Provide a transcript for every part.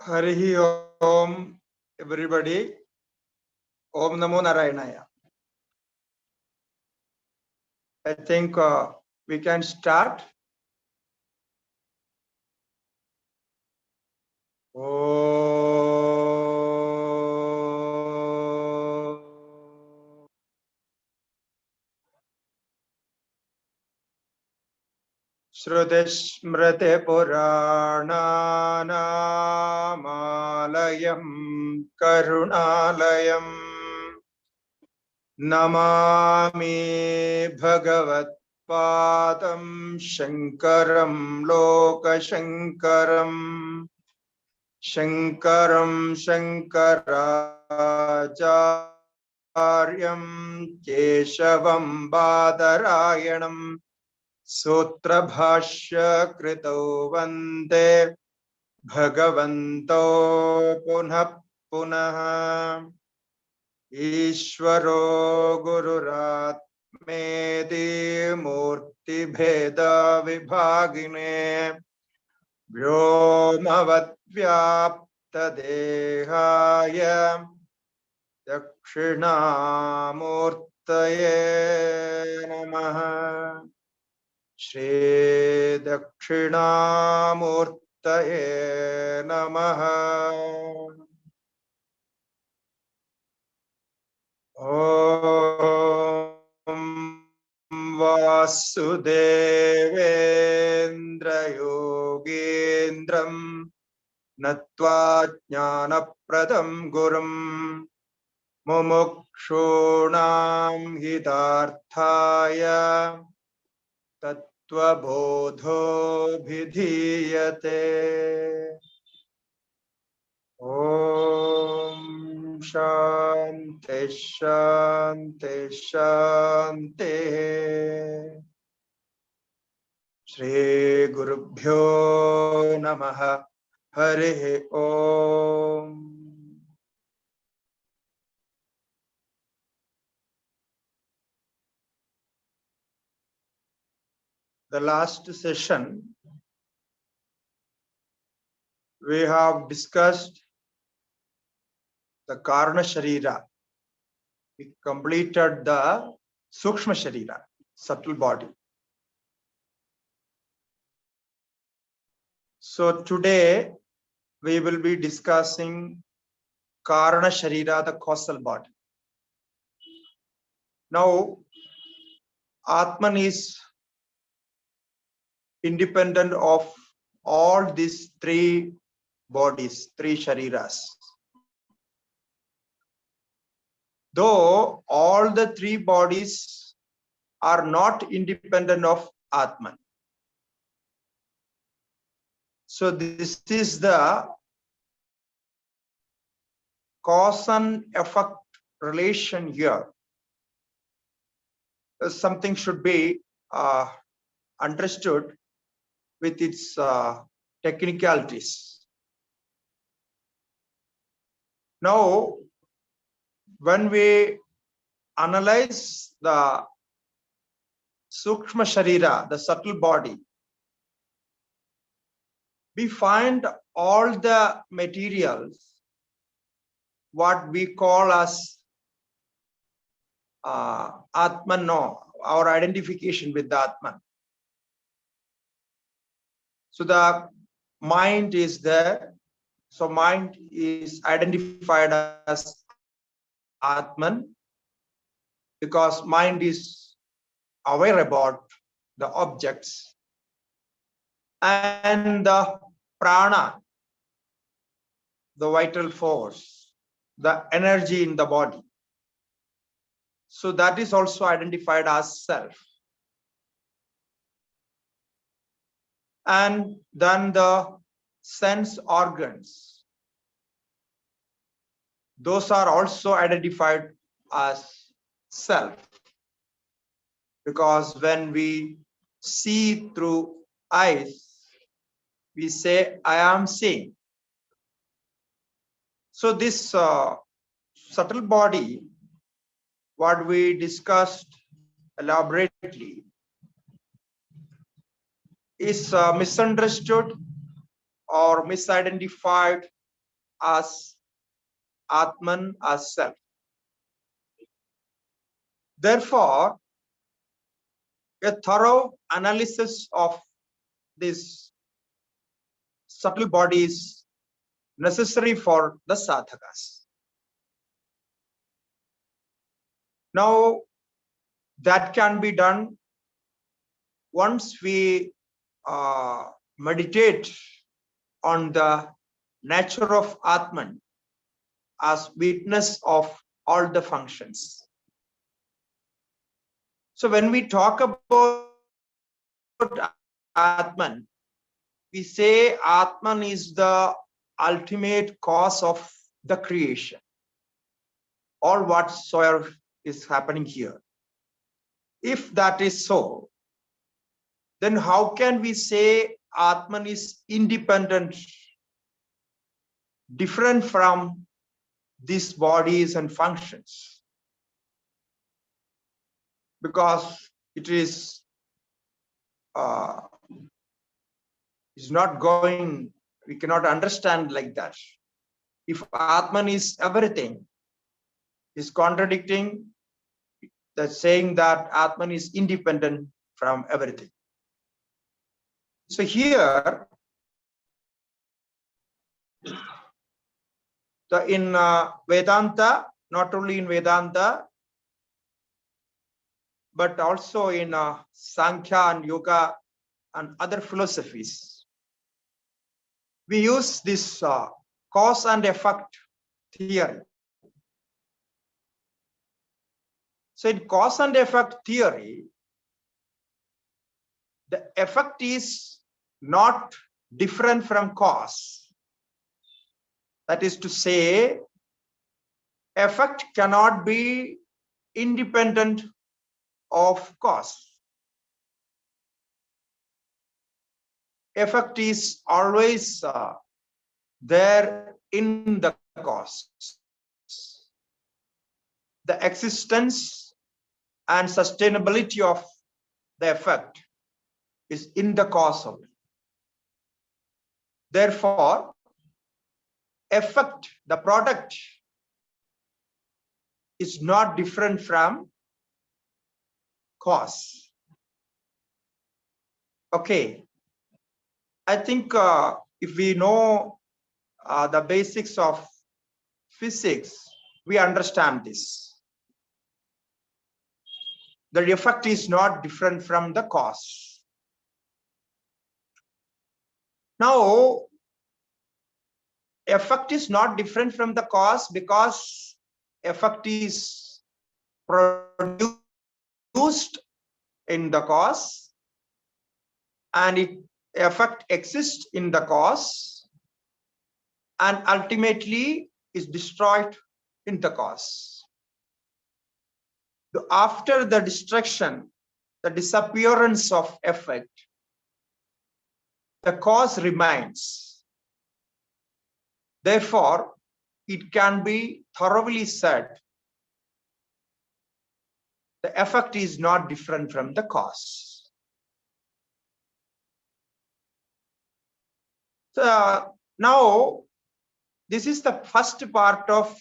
Harihi Om, everybody. Om Namo Narayanaya. I think we can start. Shrutishmrite Purananamayam Karunalayam Namami Bhagavat Padam Shankaram Lokashankaram Shankaram Shankaracharyam Keshavam Badarayanam Sutra Bhashya Krito Vande Bhagavanto Punah Punah Ishvaro Gururatmedi Murti Bheda Vibhagine Vyomavat Vyapta Dehaya Dakshinamurtaye Namaha Shri Dakshinamurtaye Namaha Om Vasudevendra Yogendram Natva Jnanapradam Gurum Mumukshunam Hitarthaya Tattvabodho Bhidhiyate Om Shanti Shanti Shanti Shri Gurubhyo Namaha Harihi Om. The last session we have discussed the Karna Sharira. We completed the Sukshma Sharira, subtle body. So today we will be discussing Karna Sharira, the causal body. Now, Atman is independent of all these three bodies, three Shariras. Though all the three bodies are not independent of Atman. So this is the cause and effect relation here. Something should be understood with its technicalities. Now, when we analyze the Sukshma Sharira, the subtle body, we find all the materials what we call as Atman, our identification with the Atman. So the mind is there. So mind is identified as Atman because mind is aware about the objects. And the prana, the vital force, the energy in the body. So that is also identified as self. And then the sense organs. Those are also identified as self. Because when we see through eyes, we say, I am seeing. So this subtle body, what we discussed elaborately, is misunderstood or misidentified as Atman, as self. Therefore, a thorough analysis of this subtle body is necessary for the sadhakas. Now, that can be done once we meditate on the nature of Atman as witness of all the functions. So when we talk about Atman, we say Atman is the ultimate cause of the creation, all whatsoever is happening here. If that is so, then how can we say Atman is independent, different from these bodies and functions? Because it is not going, we cannot understand like that. If Atman is everything, is contradicting that saying that Atman is independent from everything. So here, in Vedanta, not only in Vedanta, but also in Sankhya and Yoga and other philosophies, we use this cause and effect theory. So in cause and effect theory, the effect is not different from cause. That is to say, effect cannot be independent of cause. Effect is always there in the cause. The existence and sustainability of the effect is in the cause only. Therefore, effect, the product, is not different from cause. Okay. I think if we know the basics of physics, we understand this. The effect is not different from the cause. Now, effect is not different from the cause because effect is produced in the cause and effect exists in the cause and ultimately is destroyed in the cause. After the destruction, the disappearance of effect, the cause remains. Therefore, it can be thoroughly said the effect is not different from the cause. So now, this is the first part of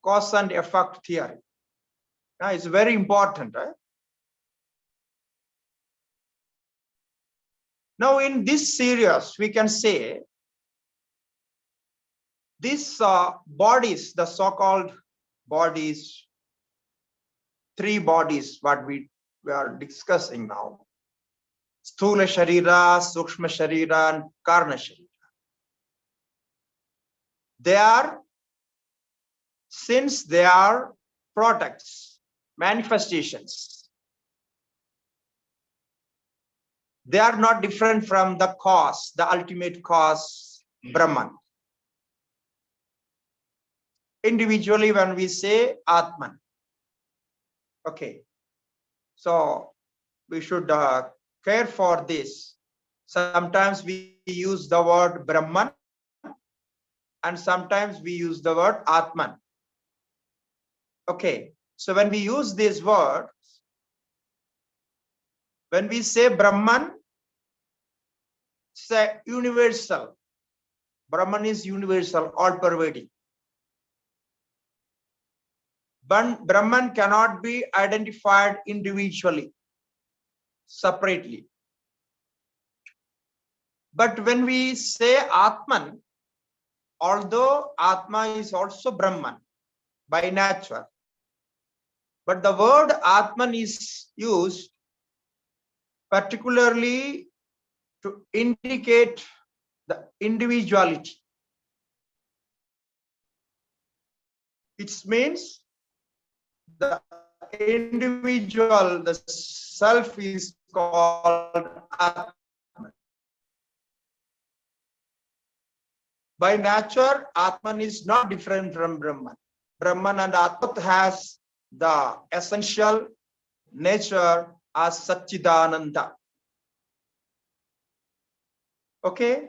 cause and effect theory. Now, it's very important, right? Now, in this series, we can say these bodies, the so-called bodies, three bodies, what we are discussing now: Sthula Sharira, Sukshma Sharira, and Karna Sharira. They are, since they are products, manifestations, they are not different from the cause, the ultimate cause, Brahman. Individually, when we say Atman, okay, so we should care for this. Sometimes we use the word Brahman and sometimes we use the word Atman. Okay, so when we use these words, when we say Brahman, it's a universal, Brahman is universal, all-pervading. Brahman cannot be identified individually, separately. But when we say Atman, although Atma is also Brahman by nature, but the word Atman is used particularly to indicate the individuality. It means the individual, the self is called Atman. By nature, Atman is not different from Brahman. Brahman and Atman has the essential nature as Satchidananda. Okay,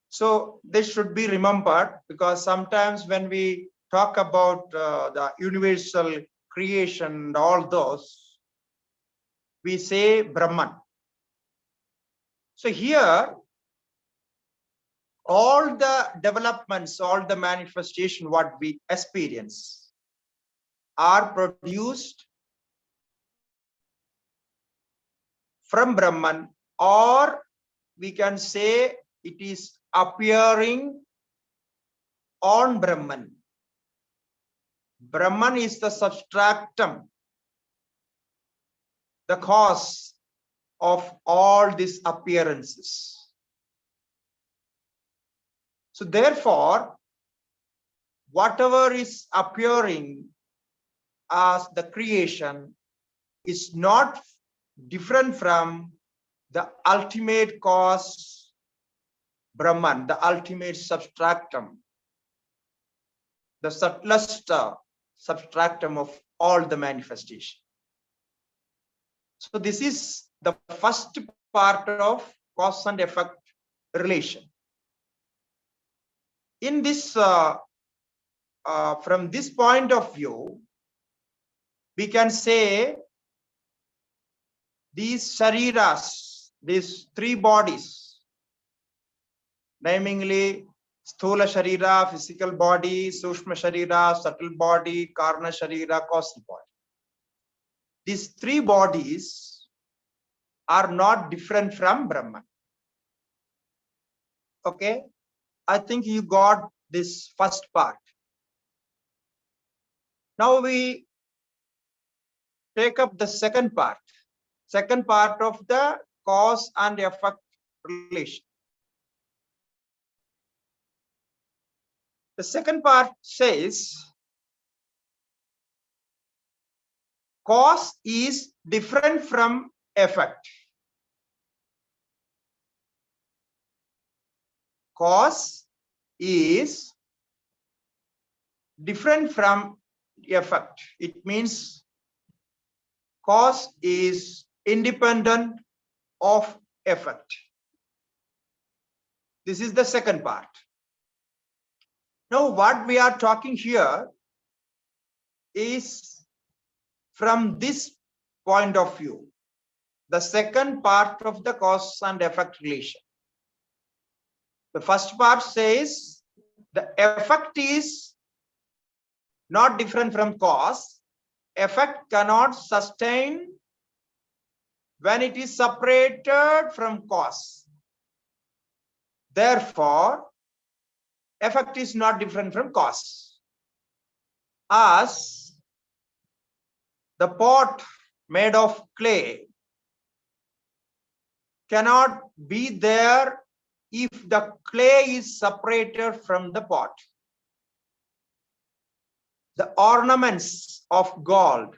so this should be remembered, because sometimes when we talk about the universal creation and all those, we say Brahman. So here, all the developments, all the manifestation, what we experience are produced from Brahman, or we can say it is appearing on Brahman. Brahman is the substratum, the cause of all these appearances. So therefore, whatever is appearing as the creation is not different from the ultimate cause, Brahman, the ultimate substratum, the subtlest substratum of all the manifestation. So this is the first part of cause and effect relation. In this, from this point of view, we can say these shariras, these three bodies, namely Sthula Sharira, physical body, Sushma Sharira, subtle body, Karna Sharira, causal body. These three bodies are not different from Brahman. Okay, I think you got this first part. Now we take up the second part of the cause and effect relation. The second part says cause is different from effect. Cause is different from effect. It means cause is independent of effect. This is the second part. Now, what we are talking here is from this point of view, the second part of the cause and effect relation. The first part says the effect is not different from cause. Effect cannot sustain when it is separated from cause. Therefore, effect is not different from cause. As the pot made of clay cannot be there if the clay is separated from the pot. The ornaments of gold,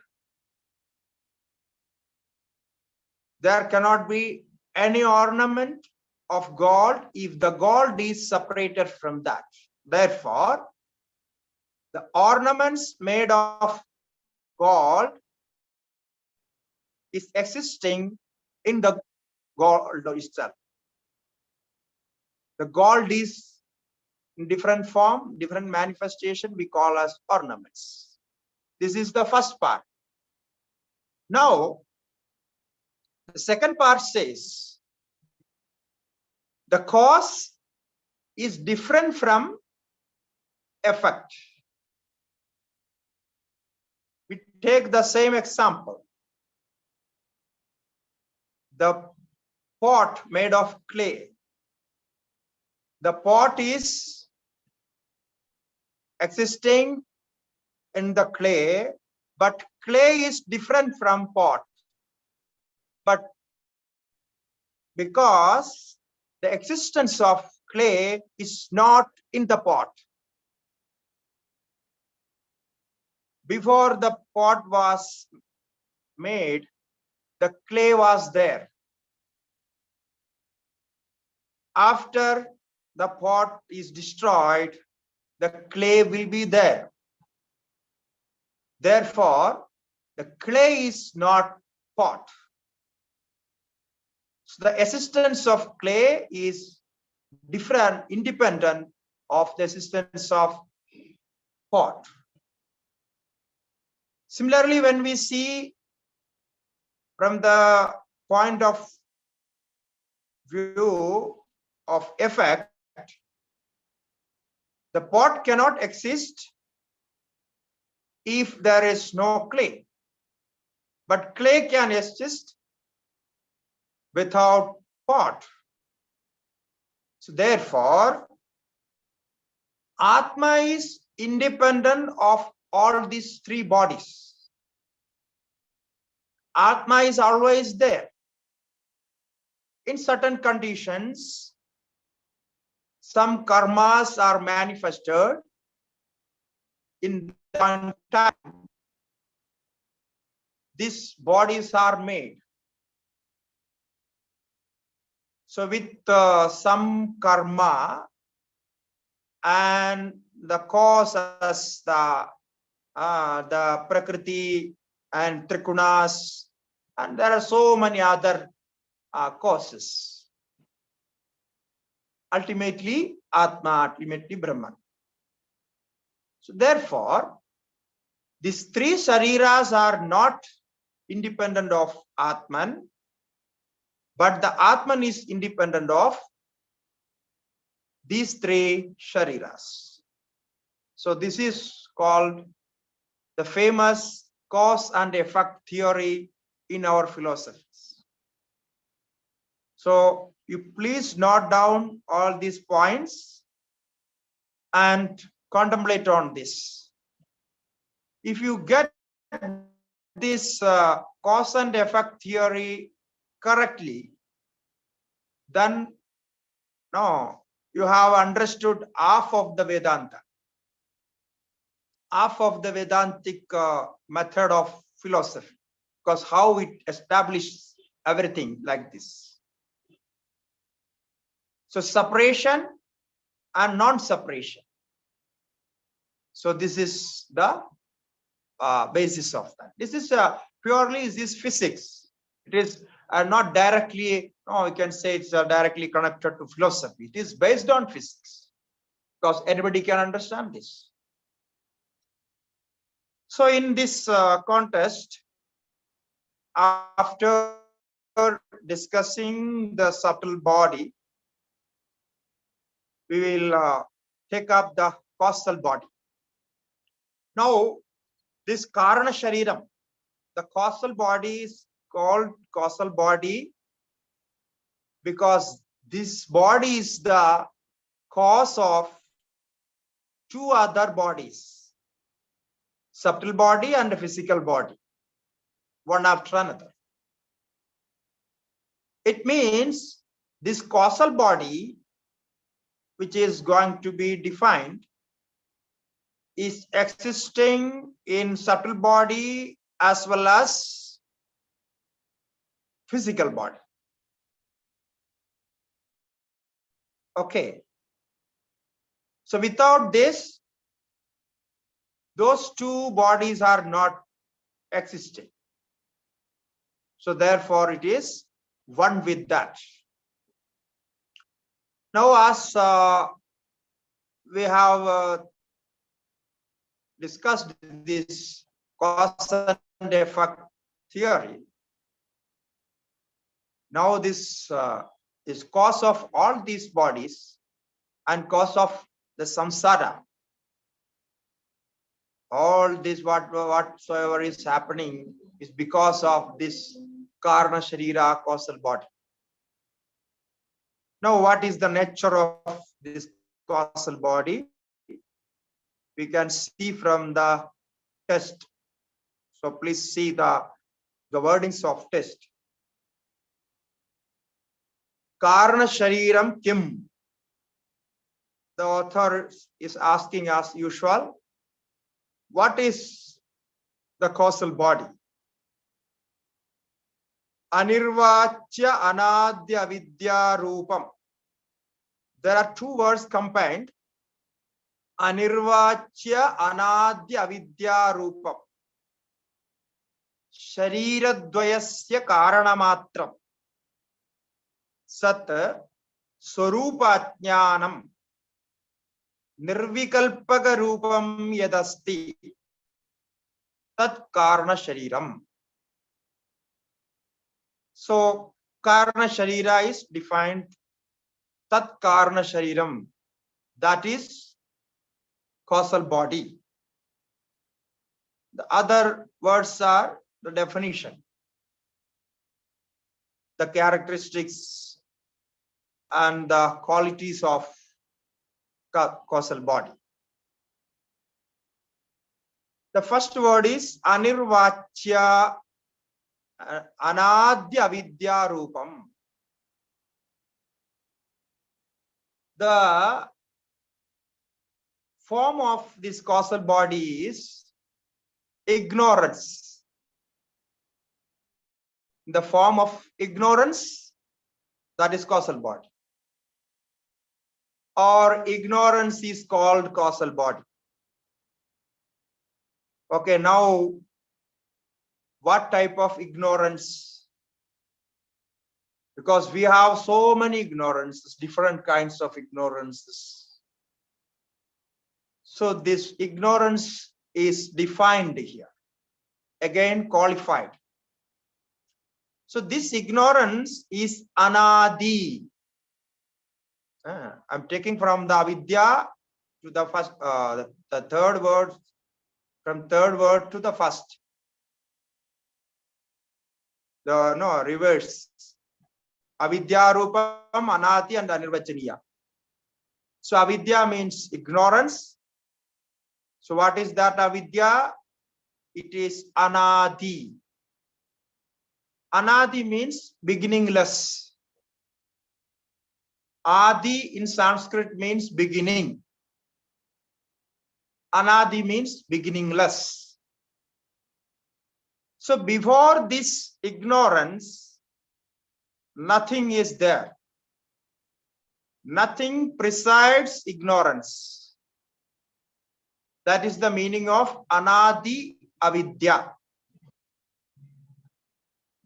there cannot be any ornament of gold if the gold is separated from that. Therefore, the ornaments made of gold is existing in the gold itself. The gold is in different form, different manifestation, we call as ornaments. This is the first part. Now, the second part says the cause is different from effect. We take the same example. The pot made of clay. The pot is existing in the clay, but clay is different from pot. But because the existence of clay is not in the pot. Before the pot was made, the clay was there. After the pot is destroyed, the clay will be there. Therefore, the clay is not pot. So the existence of clay is different, independent of the existence of pot. Similarly, when we see from the point of view of effect, the pot cannot exist if there is no clay. But clay can exist without pot. So therefore, Atma is independent of all these three bodies. Atma is always there. In certain conditions, some karmas are manifested in one time. These bodies are made. So with some karma and the causes, the prakriti and trikunas, and there are so many other causes. Ultimately, Atma, ultimately Brahman. So therefore, these three shariras are not independent of Atman, but the Atman is independent of these three shariras. So this is called the famous cause and effect theory in our philosophies. So you please note down all these points and contemplate on this. If you get this cause and effect theory correctly, then no, you have understood half of the Vedanta, half of the Vedantic method of philosophy, because how it establishes everything like this. So separation and non-separation. So this is the basis of that. This is purely this physics. It is not directly, no, you can say it's directly connected to philosophy. It is based on physics, because anybody can understand this. So in this context, after discussing the subtle body, we will take up the causal body. Now, this Karana Shariram, the causal body is called causal body because this body is the cause of two other bodies, subtle body and the physical body, one after another. It means this causal body, which is going to be defined, is existing in subtle body as well as physical body. Okay. So without this, those two bodies are not existing. So therefore it is one with that. Now as we have discussed this cause and effect theory, now this is cause of all these bodies and cause of the samsara. All this whatsoever is happening is because of this karma sharira, causal body. Now, what is the nature of this causal body? We can see from the test. So please see the wordings of test. Karna shariram kim. The author is asking as usual, what is the causal body? Anirvachya anadya vidya rupam. There are two words combined. Anirvachya anadya vidya rupam. Shariradvayasya karanamatram. Sat swarupajnanam. Nirvikalpaga rupam yadasti. Tat karna shariram. So, karna sharira is defined. Tat karna shariram. That is causal body. The other words are the definition, the characteristics and the qualities of causal body. The first word is anirvachya anadya vidya rupam. The form of this causal body is ignorance. The form of ignorance, that is causal body. Or ignorance is called causal body. Okay, now what type of ignorance? Because we have so many ignorances, different kinds of ignorances. So this ignorance is defined here, again qualified. So this ignorance is anadi. I'm taking from the avidya to the first, the third word, from third word to the first. No, reverse. Avidya rupam, anati and anirvachaniya. So avidya means ignorance. So what is that avidya? It is anadi. Anadi means beginningless. Adi in Sanskrit means beginning. Anadi means beginningless. So before this ignorance, nothing is there. Nothing presides ignorance. That is the meaning of anadi avidya.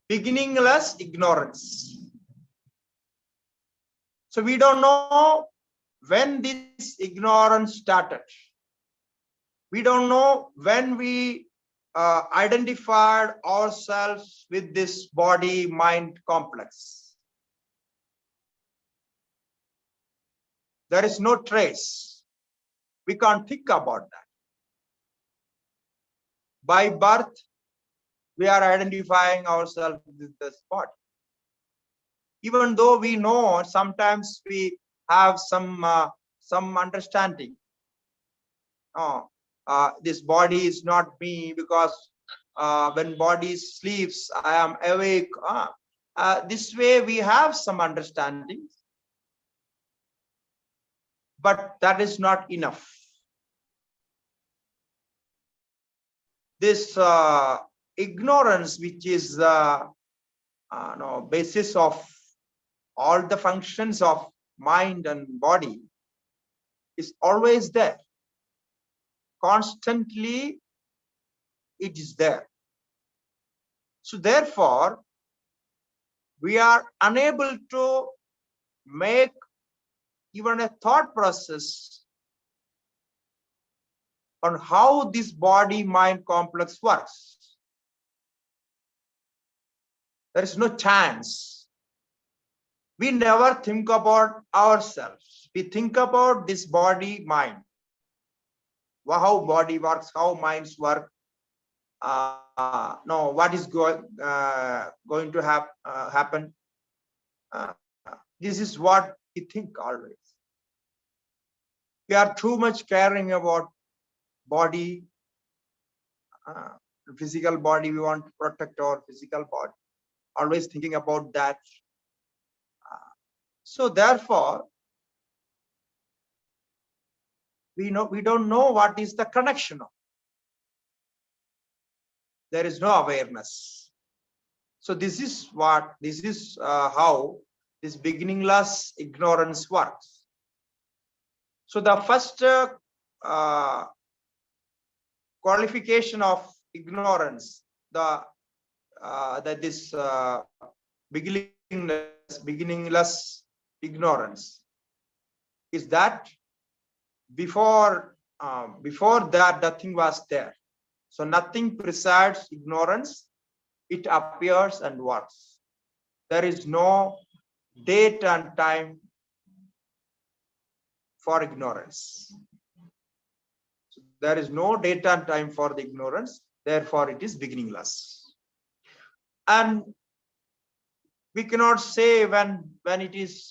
Beginningless ignorance. So we don't know when this ignorance started. We don't know when we identified ourselves with this body-mind complex. There is no trace. We can't think about that. By birth, we are identifying ourselves with this body. Even though we know, sometimes we have some understanding. This body is not me, because when body sleeps, I am awake. This way we have some understanding. But that is not enough. This ignorance, which is the basis of all the functions of mind and body, is always there. Constantly it is there. So therefore, we are unable to make even a thought process on how this body-mind complex works. There is no chance. we never think about ourselves. We think about this body, mind, how body works, how minds work. No, what is going to happen? This is what we think always. We are too much caring about body, physical body. We want to protect our physical body. Always thinking about that. So therefore, we don't know what is the connection of. There is no awareness. So this is how this beginningless ignorance works. So the first qualification of ignorance, beginningless ignorance, is that before that nothing was there. So nothing precedes ignorance. It appears and works. There is no date and time for ignorance. So there is no date and time for the ignorance. Therefore, it is beginningless. And we cannot say when it is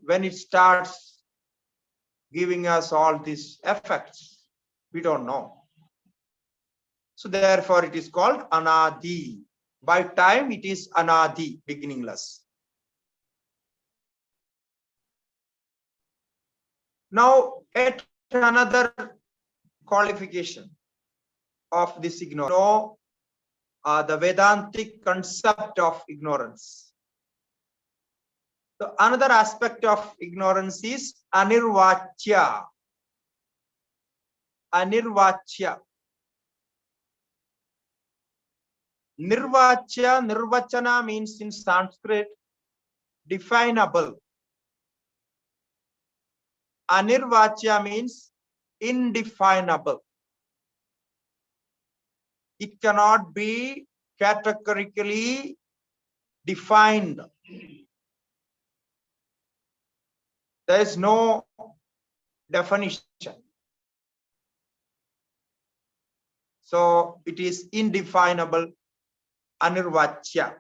when it starts giving us all these effects. We don't know. So therefore, it is called anadi. By time, it is anadi, beginningless. Now, yet another qualification of this ignorance, the Vedantic concept of ignorance. So another aspect of ignorance is anirvachya. Anirvachya. Nirvachana means in Sanskrit definable. Anirvachya means indefinable. It cannot be categorically defined. There is no definition. So it is indefinable, anirvachya.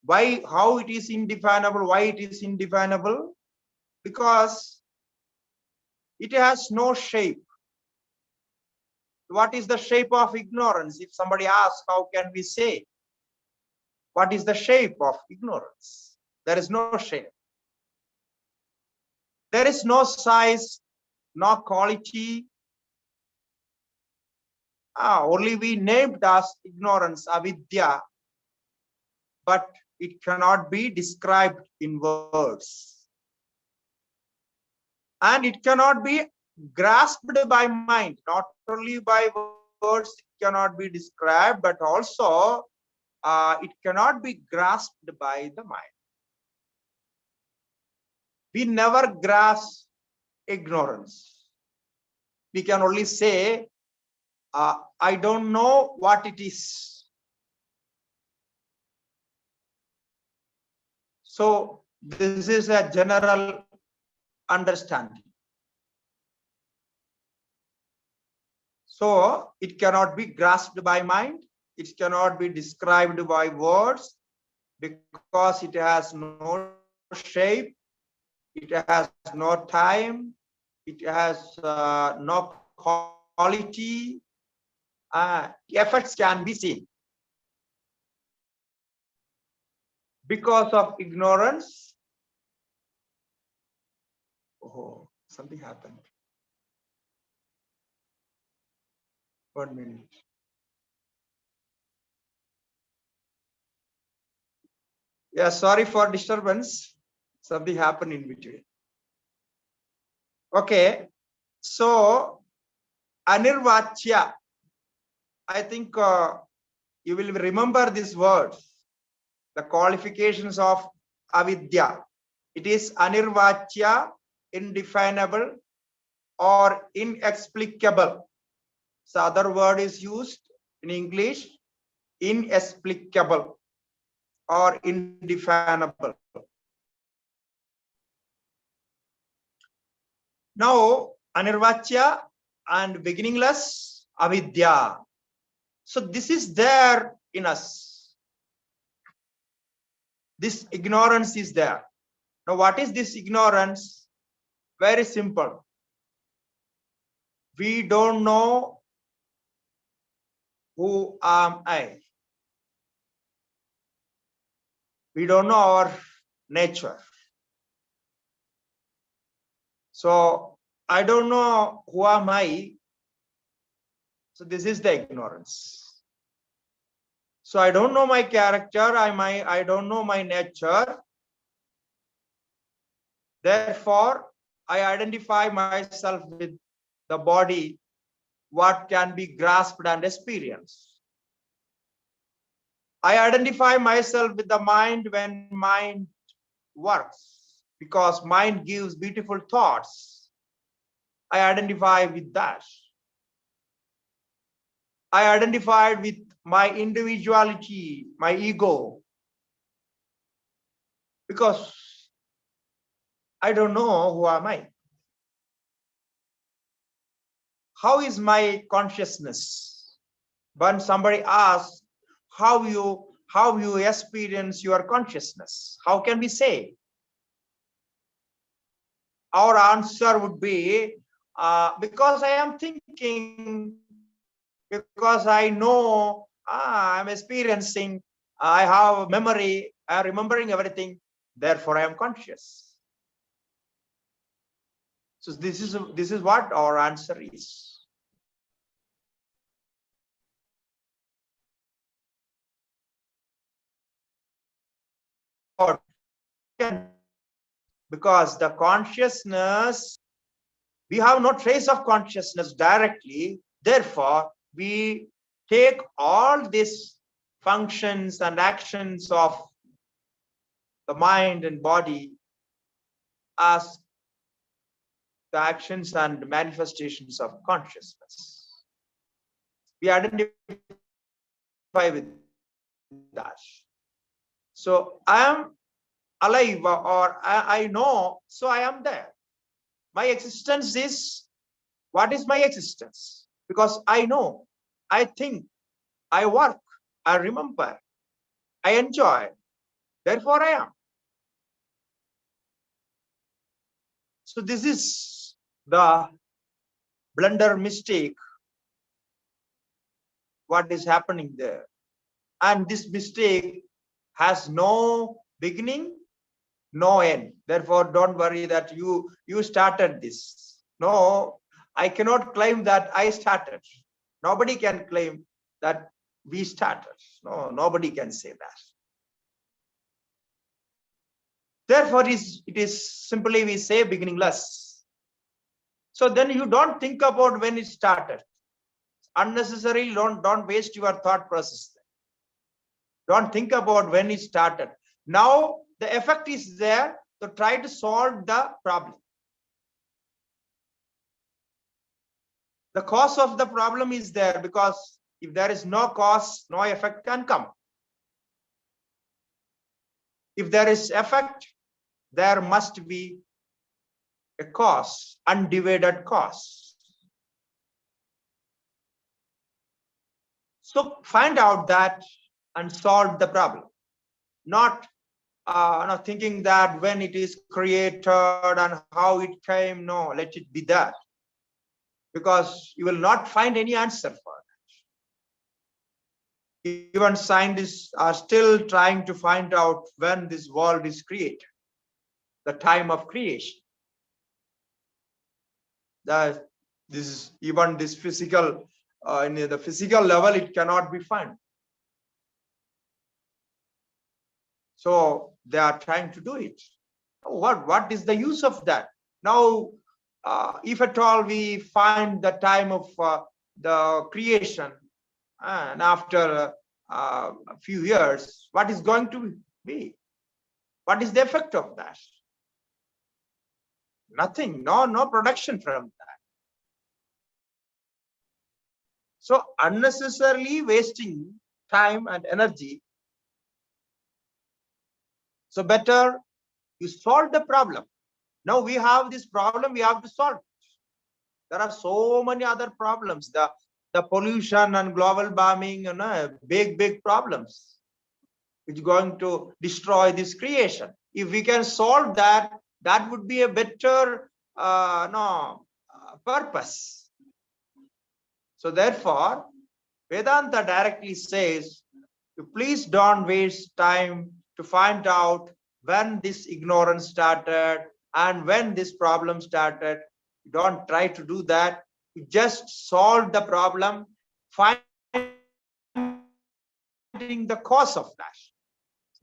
Why? How it is indefinable? Why it is indefinable? Because it has no shape. What is the shape of ignorance? If somebody asks, how can we say? What is the shape of ignorance? There is no shape. There is no size, no quality. Only we named as ignorance, avidya, but it cannot be described in words. And it cannot be grasped by mind. Not only by words it cannot be described, but also it cannot be grasped by the mind. We never grasp ignorance. We can only say, I don't know what it is. So this is a general understanding. So it cannot be grasped by mind. It cannot be described by words because it has no shape. It has no time. It has no quality. Effects can be seen. Because of ignorance. Oh, something happened. 1 minute. Yeah, sorry for disturbance. Something happened in between. Okay, so anirvachya. I think you will remember these words, the qualifications of avidya. It is anirvachya, indefinable or inexplicable. So other word is used in English, inexplicable or indefinable. Now, Anirvachya and beginningless avidya. So this is there in us. This ignorance is there. Now, what is this ignorance? Very simple. We don't know who am I. We don't know our nature. So I don't know who am I. So this is the ignorance. So I don't know my character. I don't know my nature. Therefore, I identify myself with the body, what can be grasped and experienced. I identify myself with the mind when mind works, because mind gives beautiful thoughts. I identify with that. I identified with my individuality, my ego, because I don't know who am I. How is my consciousness? When somebody asks how you experience your consciousness, how can we say? Our answer would be because I am thinking, because I know I'm experiencing, I have memory, I'm remembering everything, therefore I am conscious. So this is what our answer is. Because the consciousness, we have no trace of consciousness directly, therefore we take all these functions and actions of the mind and body as the actions and manifestations of consciousness. We identify with that. So I am alive, or I know, so I am there. My existence is, what is my existence? Because I know, I think, I work, I remember, I enjoy, therefore I am. So this is the blunder mistake, what is happening there. And this mistake has no beginning, no end. Therefore, don't worry that you started this. No, I cannot claim that I started. Nobody can claim that we started. No, nobody can say that. Therefore, it is simply we say beginningless. So then you don't think about when it started. Unnecessarily, don't waste your thought process. Don't think about when it started. Now the effect is there to try to solve the problem. The cause of the problem is there, because if there is no cause, no effect can come. If there is effect, there must be a cause, undivided cause. So find out that and solve the problem. Not thinking that when it is created and how it came. No, let it be that. Because you will not find any answer for it. Even scientists are still trying to find out when this world is created, the time of creation. That this is even this physical, in the physical level, it cannot be found. So they are trying to do it. What is the use of that? Now, if at all we find the time of the creation, and after a few years, what is going to be? What is the effect of that? Nothing, no production from that. So unnecessarily wasting time and energy So better you solve the problem. Now we have this problem, we have to solve. There are so many other problems. The pollution and global warming, big problems which are going to destroy this creation. If we can solve that, that would be a better purpose. So therefore, Vedanta directly says, please don't waste time to find out when this ignorance started and when this problem started. Don't try to do that. You just solve the problem, finding the cause of that.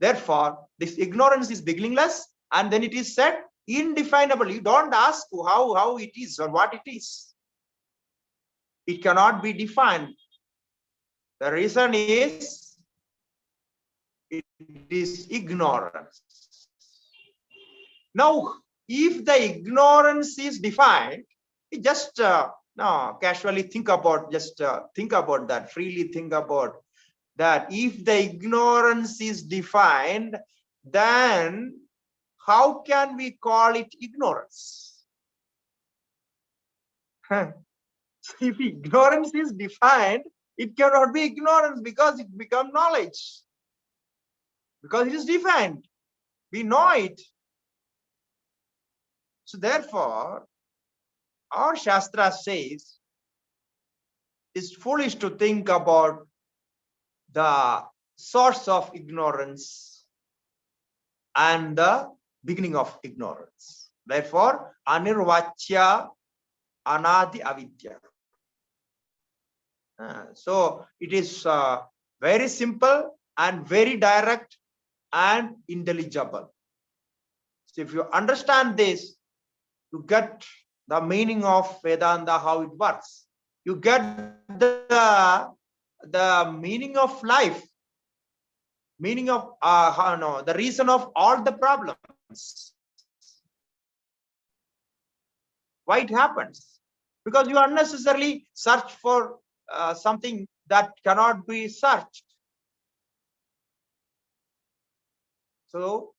Therefore, this ignorance is beginningless, and then it is said indefinable. You don't ask how it is or what it is. It cannot be defined. The reason is it is ignorance. Now, if the ignorance is defined, you just casually think about, think about that, freely think about that. If the ignorance is defined, then how can we call it ignorance? If ignorance is defined, it cannot be ignorance because it becomes knowledge. Because it is defined. We know it. So therefore, our Shastra says it's foolish to think about the source of ignorance and the beginning of ignorance. Therefore, Anirvachya Anadi Avidya. So it is very simple and very direct and intelligible. So if you understand this, you get the meaning of Vedanta, how it works. You get the meaning of life, meaning of the reason of all the problems. Why it happens? Because you unnecessarily search for something that cannot be searched. So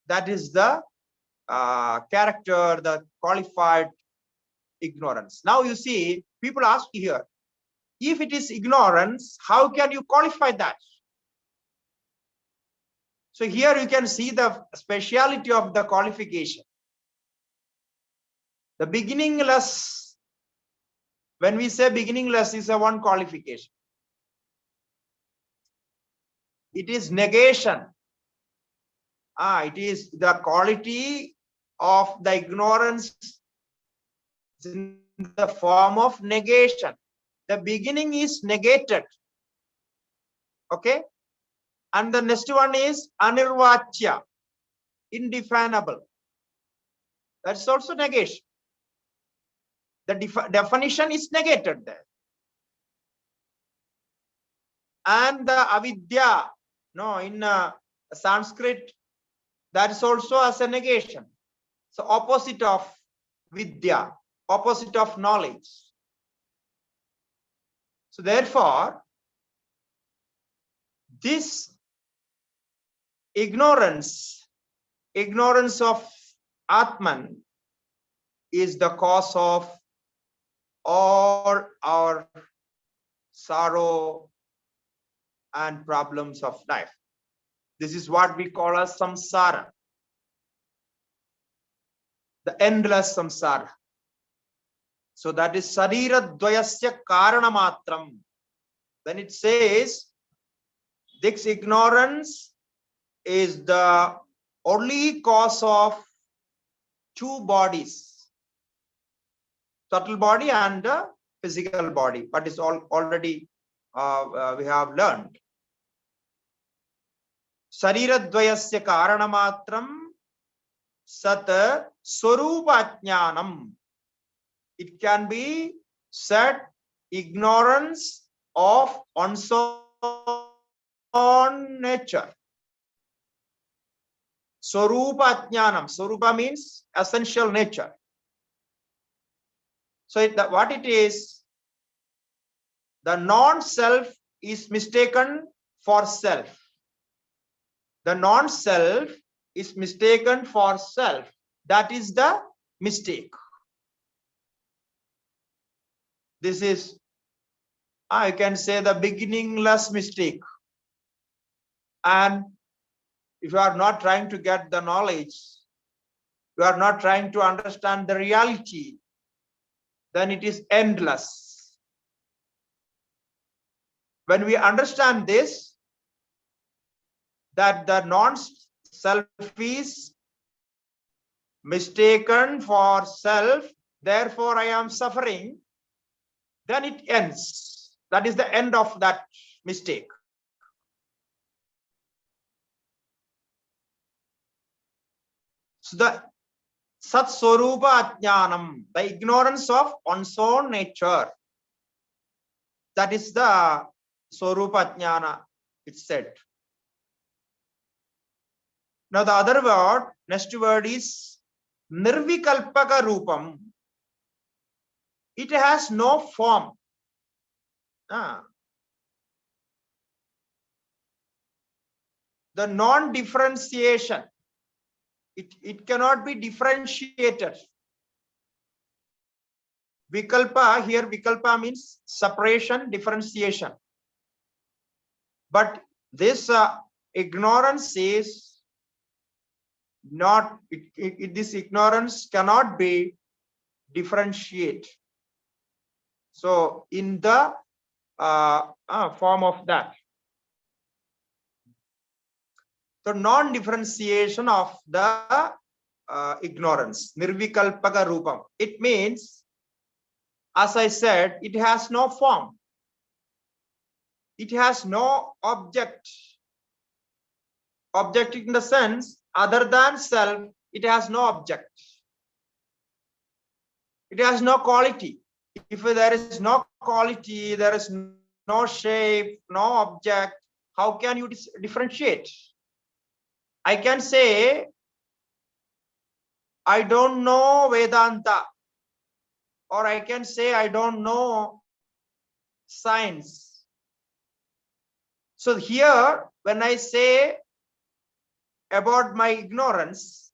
that is the character, the qualified ignorance. Now you see, people ask here, if it is ignorance, how can you qualify that? So here you can see the speciality of the qualification. The beginningless, when we say beginningless, is a one qualification. It is negation. It is the quality of the ignorance in the form of negation. The beginning is negated. Okay? And the next one is Anirvachya, indefinable. That's also negation. The definition is negated there. And the avidya, in Sanskrit, that is also as a negation. So opposite of vidya, opposite of knowledge. So therefore, this ignorance of Atman is the cause of all our sorrow and problems of life. This is what we call as samsara, the endless samsara. So that is sarira dvayasya karanamatram. When it says this ignorance is the only cause of two bodies, subtle body and physical body, but it's already we have learned. Sarira dvayasya karanamatram sat swarupa jnanam. It can be said ignorance of one's own nature. Swarupa jnanam. Swarupa means essential nature. So what it is, the non-self is mistaken for self. The non-self is mistaken for self. That is the mistake. This is, I can say, the beginningless mistake. And if you are not trying to get the knowledge, you are not trying to understand the reality, then it is endless. When we understand this, that the non-self is mistaken for self, therefore I am suffering, then it ends. That is the end of that mistake. So the Sat Swarupa Ajnanam, the ignorance of one's own nature, that is the Swarupa Ajnana, it's said. Now the other word, next word is Nirvikalpaka Rupam. It has no form. The non-differentiation, it cannot be differentiated. Vikalpa, here Vikalpa means separation, differentiation. But this ignorance is not, this ignorance cannot be differentiated. So in the form of that. So non-differentiation of the ignorance, Nirvikalpaka Rupam. It means, as I said, it has no form. It has no object. Object in the sense, other than self, it has no object. It has no quality. If there is no quality, there is no shape, no object, how can you differentiate? I can say, I don't know Vedanta, or I can say, I don't know science. So here, when I say about my ignorance,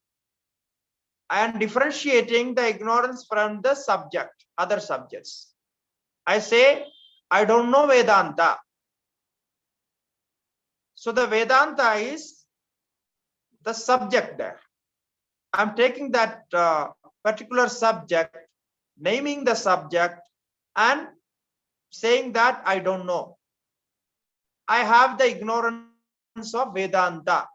I am differentiating the ignorance from the subject, other subjects. I say, I don't know Vedanta. So the Vedanta is the subject there. I'm taking that particular subject, naming the subject, and saying that I don't know. I have the ignorance of Vedanta.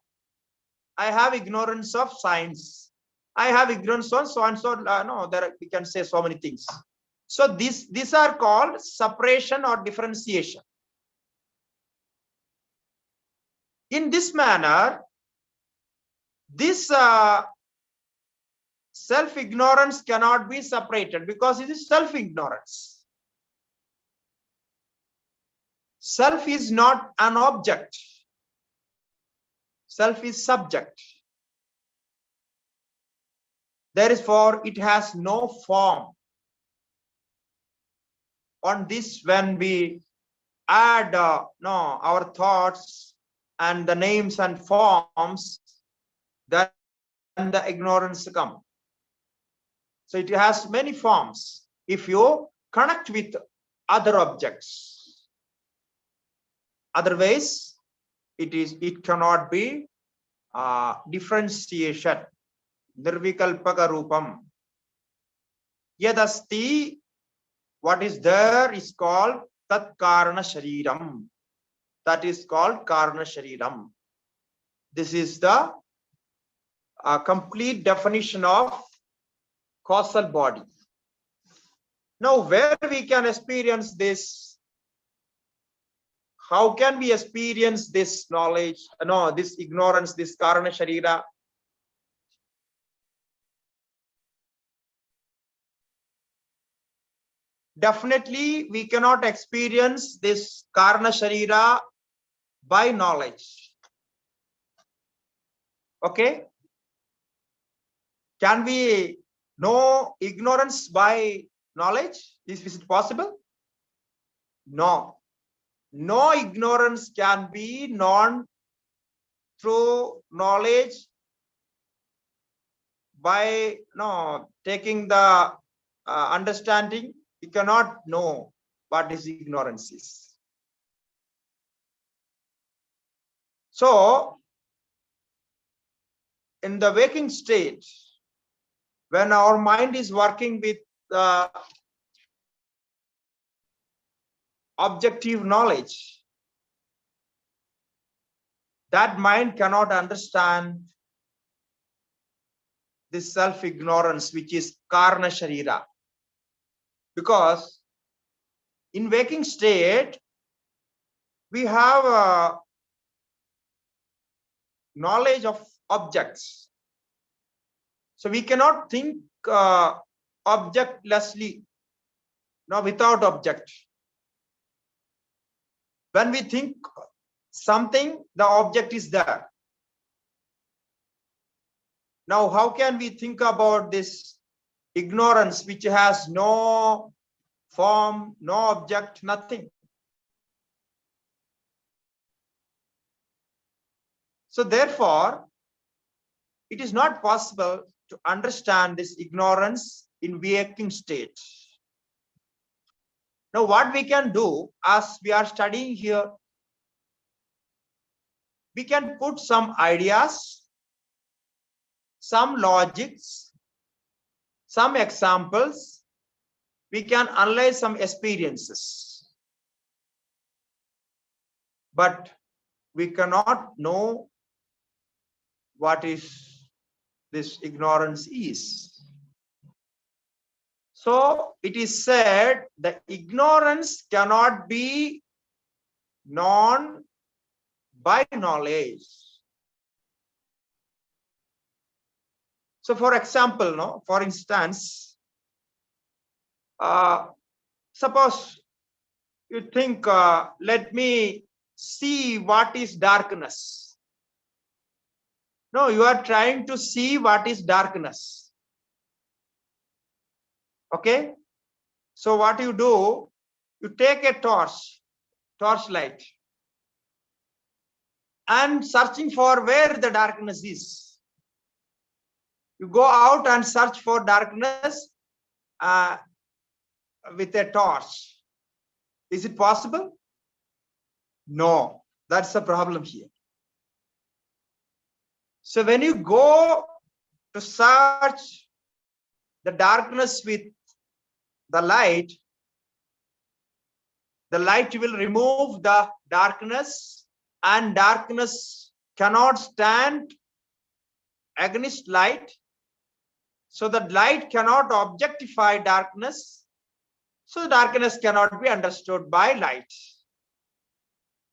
I have ignorance of science. I have ignorance on so and so. No, there we can say so many things. So these are called separation or differentiation. In this manner, this self-ignorance cannot be separated because it is self-ignorance. Self is not an object. Self is subject. Therefore, it has no form. On this, when we add our thoughts and the names and forms, then the ignorance comes. So it has many forms if you connect with other objects. Otherwise, it cannot be differentiation. Nirvikalpaka Rupam. Yadasti, what is there is called Tat Karana Shariram. That is called Karana Shariram. This is the complete definition of causal body. Now, where we can experience this? How can we experience this knowledge? No, this ignorance, this Karana Sharira? Definitely, we cannot experience this Karana Sharira by knowledge. Okay? Can we know ignorance by knowledge? Is it possible? No. No ignorance can be known through knowledge, by taking the understanding, you cannot know what is ignorance is. So, in the waking state, when our mind is working with objective knowledge, that mind cannot understand this self-ignorance, which is karna sharira. Because in waking state, we have knowledge of objects. So we cannot think objectlessly, without object. When we think something, the object is there. Now, how can we think about this ignorance which has no form, no object, nothing? So therefore, it is not possible to understand this ignorance in waking state. Now, what we can do, as we are studying here, we can put some ideas, some logics, some examples. We can analyze some experiences. But we cannot know what is this ignorance is. So it is said that ignorance cannot be known by knowledge. So for example, for instance, suppose you think, let me see what is darkness. No, you are trying to see what is darkness. Okay? So what you do, you take a torchlight, and searching for where the darkness is. You go out and search for darkness with a torch. Is it possible? No, that's the problem here. So when you go to search the darkness with the light will remove the darkness, and darkness cannot stand against light. So the light cannot objectify darkness. So darkness cannot be understood by light.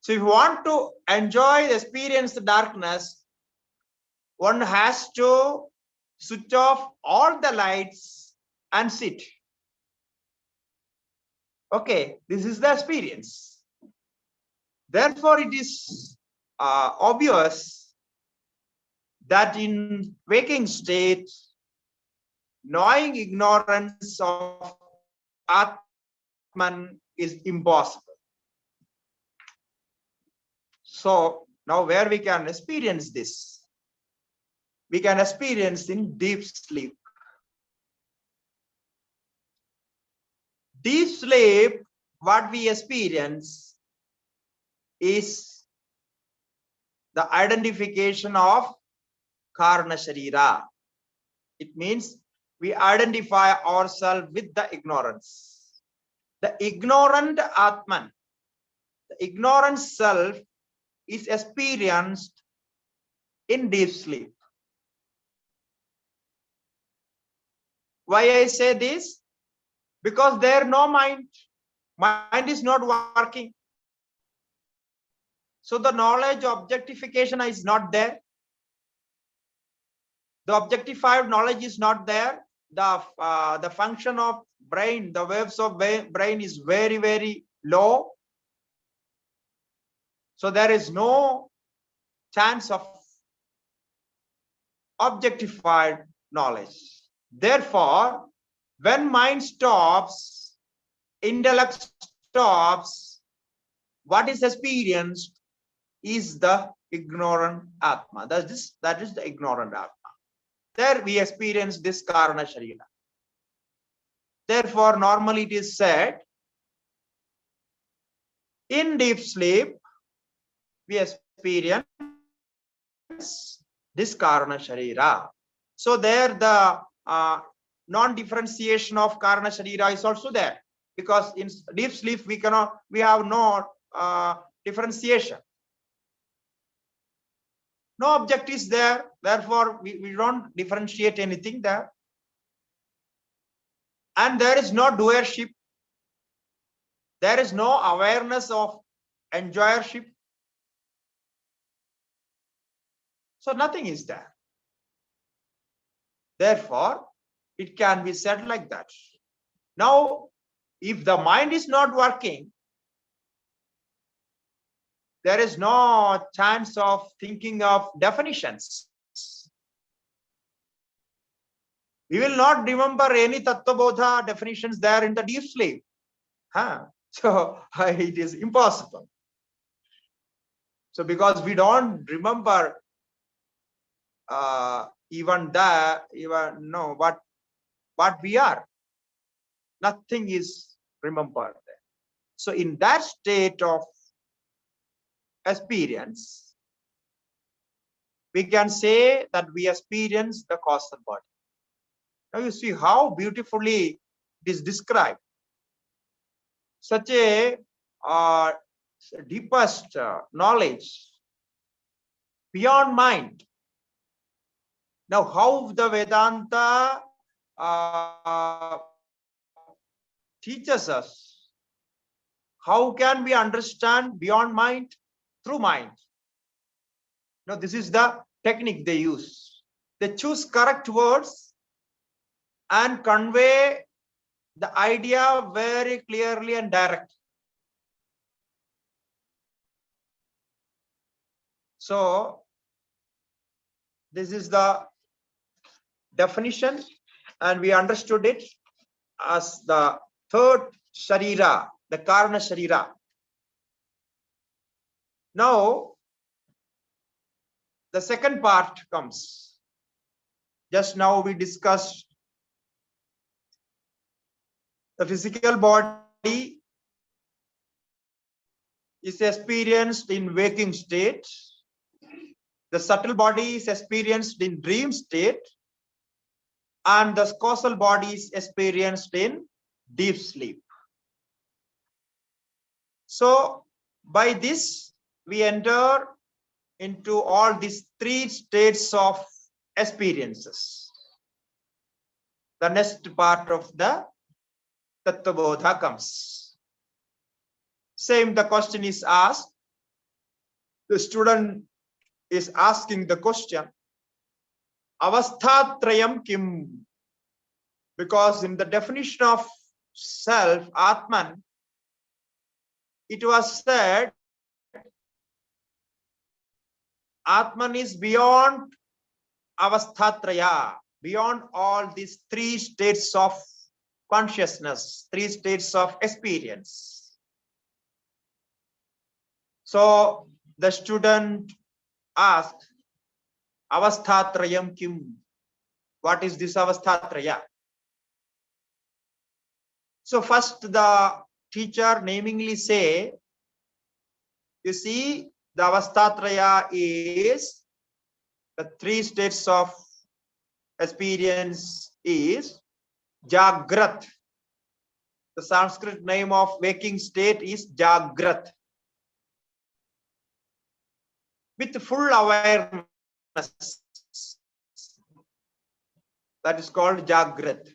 So if you want to enjoy, experience the darkness, one has to switch off all the lights and sit. Okay, this is the experience. Therefore, it is obvious that in waking state, knowing ignorance of Atman is impossible. So now where we can experience this? We can experience in deep sleep. Deep sleep, what we experience is the identification of Karna Sharira. It means we identify ourselves with the ignorance. The ignorant Atman, the ignorant self, is experienced in deep sleep. Why I say this? Because there is no mind. Mind is not working. So the knowledge objectification is not there. The objectified knowledge is not there. The function of brain, the waves of brain is very, very low. So there is no chance of objectified knowledge. Therefore, when mind stops, intellect stops, what is experienced is the ignorant Atma. That is the ignorant Atma. There we experience this Karana Sharira. Therefore, normally it is said, in deep sleep, we experience this Karana Sharira. So there the non-differentiation of Karana Sharira is also there. Because in deep sleep, we have no differentiation. No object is there. Therefore, we don't differentiate anything there. And there is no doership. There is no awareness of enjoyership. So nothing is there. Therefore, it can be said like that. Now, if the mind is not working, there is no chance of thinking of definitions. We will not remember any Tattvabodha definitions there in the deep sleep. So it is impossible. So because we don't remember what we are, nothing is remembered there. So in that state of experience, we can say that we experience the causal body. Now you see how beautifully it is described. Such a deepest knowledge beyond mind. Now, how the Vedanta teaches us, how can we understand beyond mind? Through mind. Now, this is the technique they use. They choose correct words and convey the idea very clearly and direct. So, this is the definition, and we understood it as the third Sharira, the Karana Sharira. Now, the second part comes. Just now we discussed the physical body is experienced in waking state. The subtle body is experienced in dream state. And the causal body is experienced in deep sleep. So, by this, we enter into all these three states of experiences. The next part of the Tattvabodha comes. Same, the question is asked. The student is asking the question, Avasthatrayam kim? Because in the definition of self, Atman, it was said, Atman is beyond Avasthatraya, beyond all these three states of consciousness, three states of experience. So the student asked, Avasthatrayam kim? What is this Avasthatraya? So first the teacher namingly say, you see, the Avasthatraya is the three states of experience is Jagrat. The Sanskrit name of waking state is Jagrat. With full awareness. That is called Jagrat.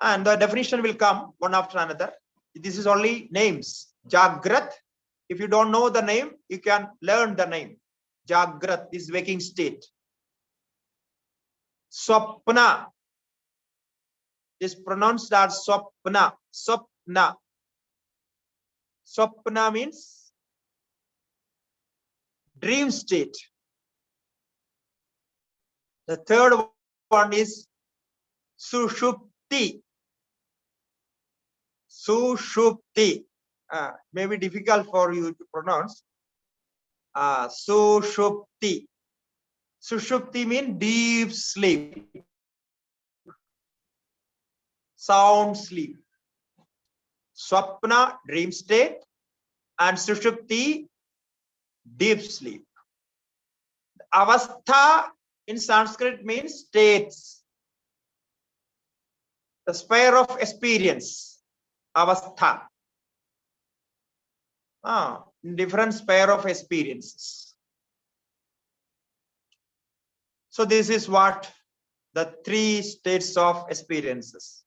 And the definition will come one after another. This is only names. Jagrat. If you don't know the name, you can learn the name. Jagrat is waking state. Swapna is pronounced as Swapna. Swapna. Swapna means dream state. The third one is Sushupti. Sushupti. May be difficult for you to pronounce. Sushupti. Sushupti means deep sleep, sound sleep. Swapna, dream state, and Sushupti, deep sleep. Avastha in Sanskrit means states, the sphere of experience. Avastha. Different sphere of experiences. So this is what the three states of experiences.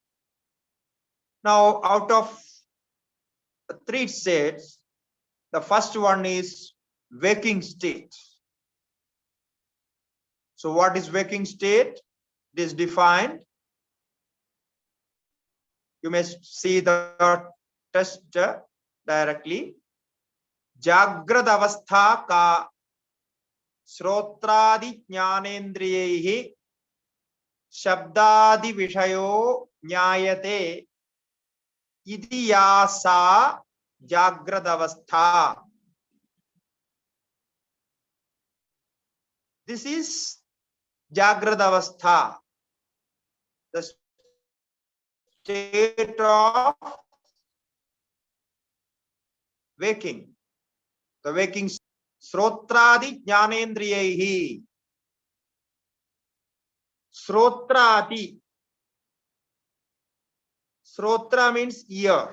Now, out of the three states, the first one is waking state. So what is waking state? It is defined. You may see the test directly. Jagrad avastha ka srotradi jnanendriyehi shabdadi vishayo nyayate idiyasa jagrad avastha. This is Jagrad avastha, the state of waking, the waking. Srotradi jnanendriyehi. Srotradi. Srotra means ear,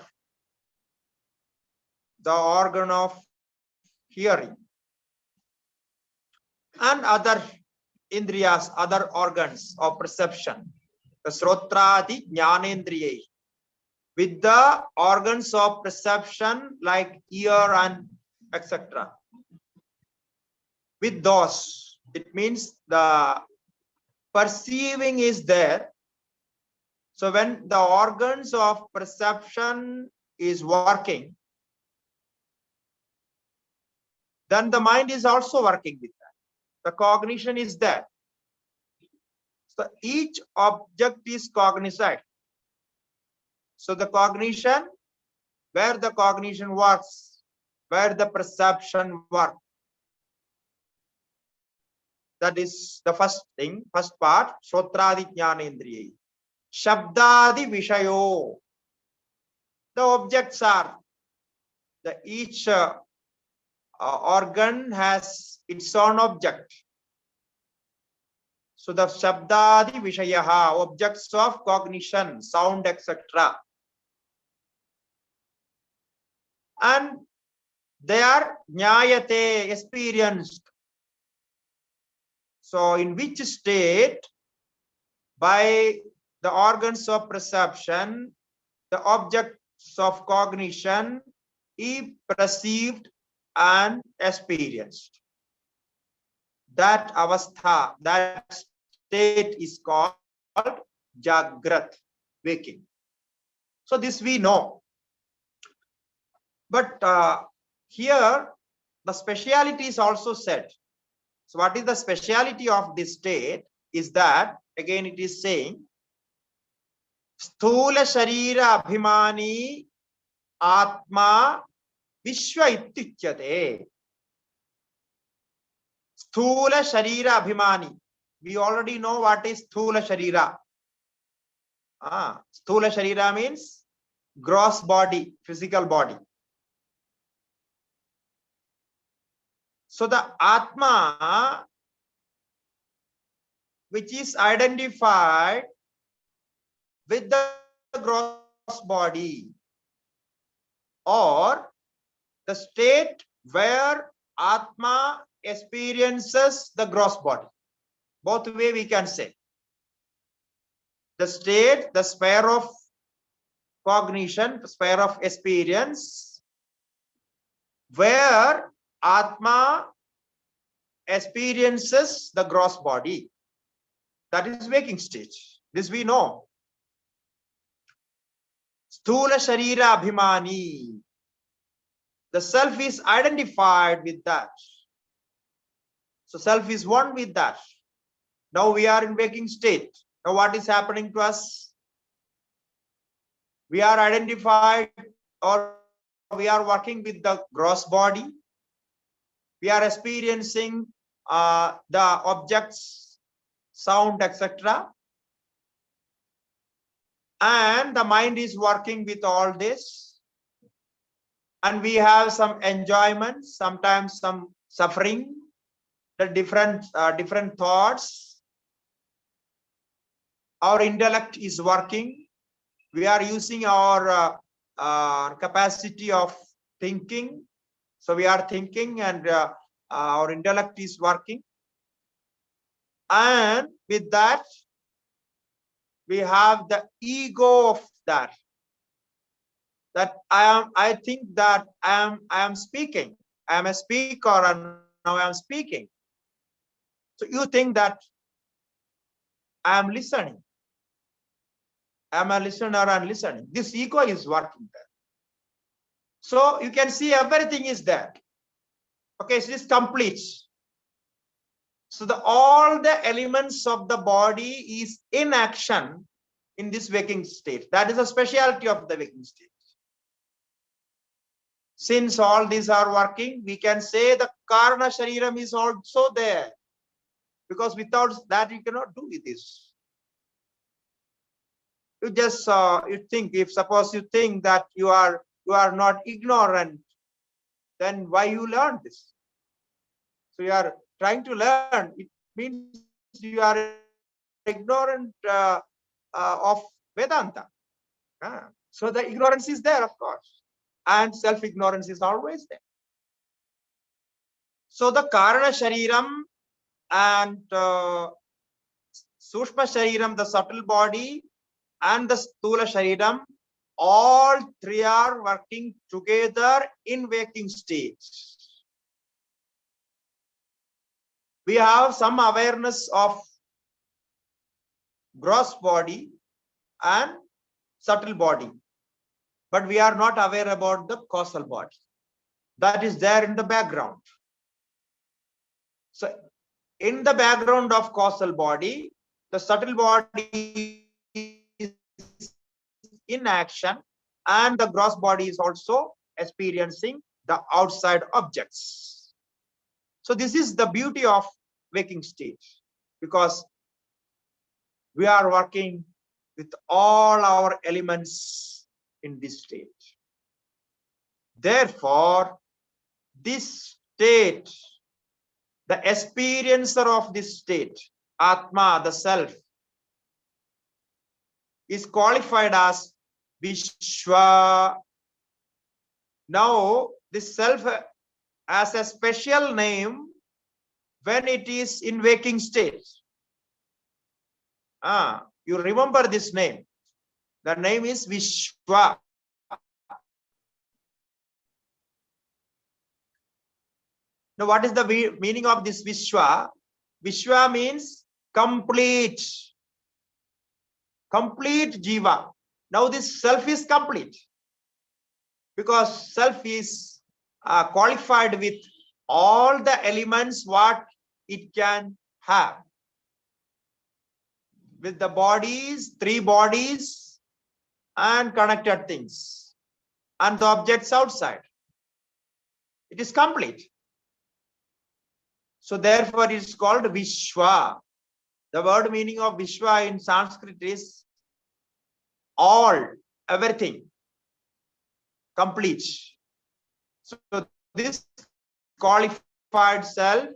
the organ of hearing, and other indriyas, other organs of perception. The srotradi jnanendriyehi, with the organs of perception like ear and etc. With those, it means the perceiving is there. So when the organs of perception is working, then the mind is also working with that. The cognition is there. So each object is cognized. So the cognition, where the cognition works, where the perception works. That is the first thing, first part, Shrotradi Jnanendriya. Shabdadi Vishayo. The objects are, each organ has its own object. So the Shabdadi Vishayaha, objects of cognition, sound, etc. And they are Nyayate, experienced. So in which state, by the organs of perception, the objects of cognition is perceived and experienced. That avastha, that state is called Jagrat, waking. So this we know. But here the speciality is also said. So what is the speciality of this state is that, again it is saying, Sthula Sharira Abhimani Atma Vishwa Ityuchyate. Sthula Sharira Abhimani. We already know what is Sthula Sharira. Sthula Sharira means gross body, physical body. So the Atma, which is identified with the gross body, or the state where Atma experiences the gross body. Both way we can say. The state, the sphere of cognition, sphere of experience, where Atma experiences the gross body. That is waking state. This we know. Sthula Sharira Abhimani. The self is identified with that. So self is one with that. Now we are in waking state. Now what is happening to us? We are identified, or we are working with the gross body. We are experiencing the objects, sound, etc. And the mind is working with all this. And we have some enjoyment, sometimes some suffering, the different thoughts. Our intellect is working. We are using our capacity of thinking. So we are thinking, and our intellect is working. And with that, we have the ego of that. That I think that I am speaking. I am a speaker, and now I am speaking. So you think that I am listening. I am a listener and listening. This ego is working there. So you can see everything is there. Okay, so it's complete. So all the elements of the body is in action in this waking state. That is a specialty of the waking state. Since all these are working, we can say the Karana Shariram is also there. Because without that, you cannot do this. You just you think, if suppose you think that you are not ignorant, then why you learn this? So you are trying to learn. It means you are ignorant of Vedanta. So the ignorance is there, of course, and self-ignorance is always there. So the Karana Shariram and Sushma Shariram, the subtle body, and the Sthula Shariram, all three are working together in waking state. We have some awareness of gross body and subtle body, but we are not aware about the causal body. That is there in the background. So in the background of causal body, the subtle body is in action, and the gross body is also experiencing the outside objects. So this is the beauty of waking state, because we are working with all our elements in this state. Therefore, this state, the experiencer of this state, Atma, the self, is qualified as Vishwa. Now, this self has a special name when it is in waking state. You remember this name. The name is Vishwa. Now, what is the meaning of this Vishwa? Vishwa means complete. Complete Jiva. Now, this self is complete, because self is qualified with all the elements what it can have. With the bodies, 3 bodies, and connected things, and the objects outside. It is complete. So therefore it is called Vishwa. The word meaning of Vishwa in Sanskrit is all, everything, complete. So this qualified self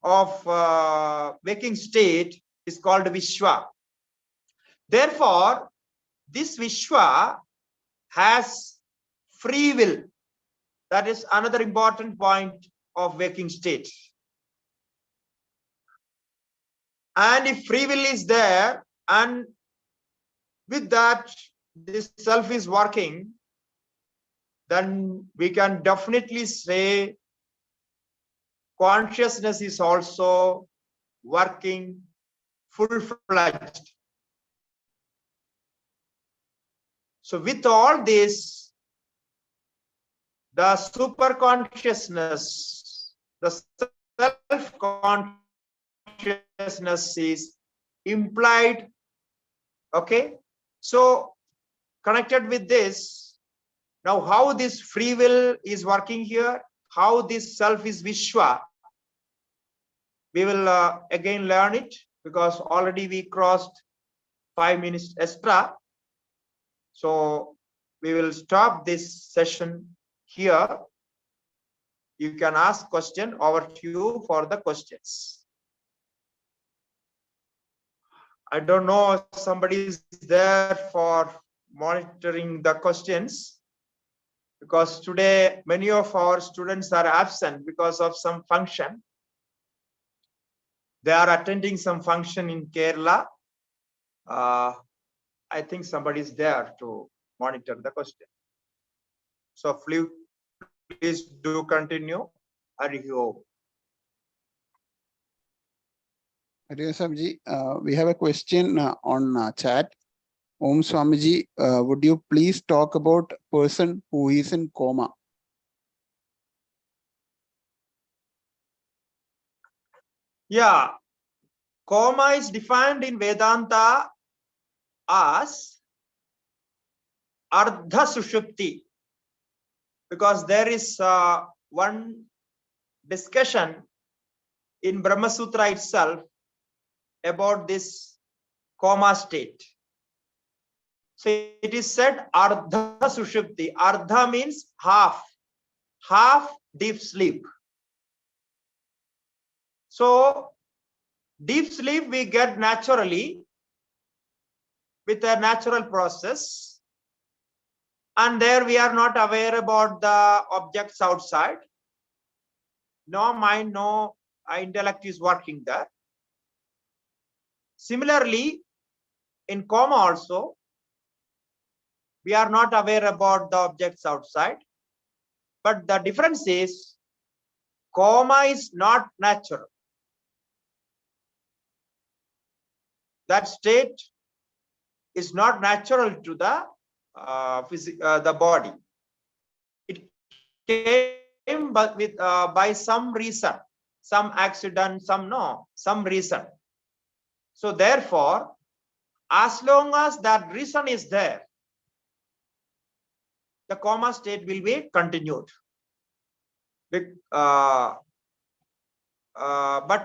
of waking state is called Vishwa. Therefore, this Vishwa has free will. That is another important point of waking state. And if free will is there, and with that this self is working, then we can definitely say consciousness is also working full-fledged. So with all this, the super consciousness, the self-consciousness is implied. Okay, so connected with this, now how this free will is working here, how this self is Vishwa, we will again learn it, because already we crossed 5 minutes extra. So we will stop this session here. You can ask question. Over to you for the questions. I don't know if somebody is there for monitoring the questions, because today many of our students are absent because of some function. They are attending some function in Kerala. I think somebody is there to monitor the question. So please do continue. Hari Om. Swamiji, we have a question on chat. Om Swamiji, would you please talk about person who is in coma? Yeah, coma is defined in Vedanta as Ardha Sushupti, because there is one discussion in Brahma Sutra itself about this coma state. So it is said Ardha Sushupti. Ardha means half deep sleep. So deep sleep we get naturally with a natural process, and there we are not aware about the objects outside. No mind, no intellect is working there. Similarly, in coma also, we are not aware about the objects outside. But the difference is, coma is not natural. That state is not natural to the body. It came but with by some reason, some accident, some reason. So therefore, as long as that reason is there, the coma state will be continued. But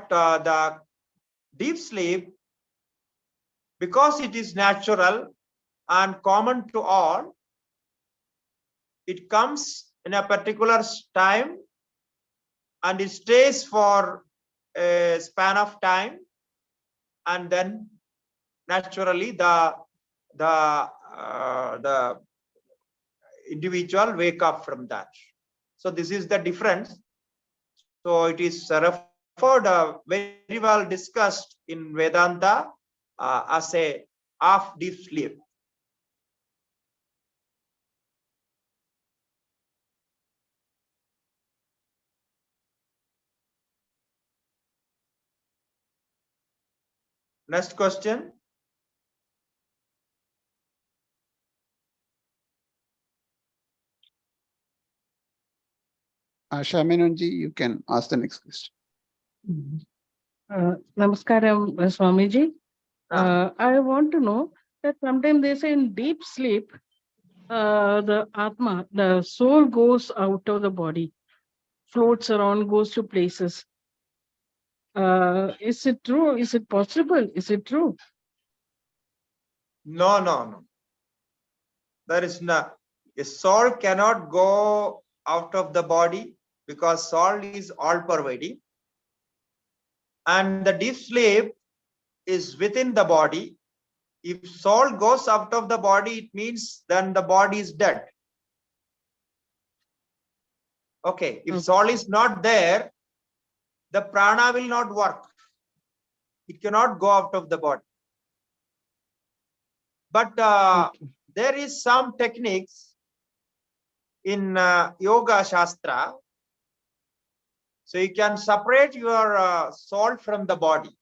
the deep sleep, because it is natural and common to all, it comes in a particular time and it stays for a span of time, and then naturally the individual wake up from that. So this is the difference. So it is referred, very well discussed in Vedanta as a half deep sleep. Next question. Shaminunji, you can ask the next question. Namaskaram, Swamiji. I want to know that sometimes they say in deep sleep, the Atma, the soul goes out of the body, floats around, goes to places. Is it true? Is it possible? Is it true? No. There is not. A soul cannot go out of the body, because soul is all pervading. And the deep sleep is within the body. If soul goes out of the body, it means then the body is dead. Okay, if soul is not there, the prana will not work. It cannot go out of the body. But there is some techniques in Yoga Shastra. So you can separate your soul from the body,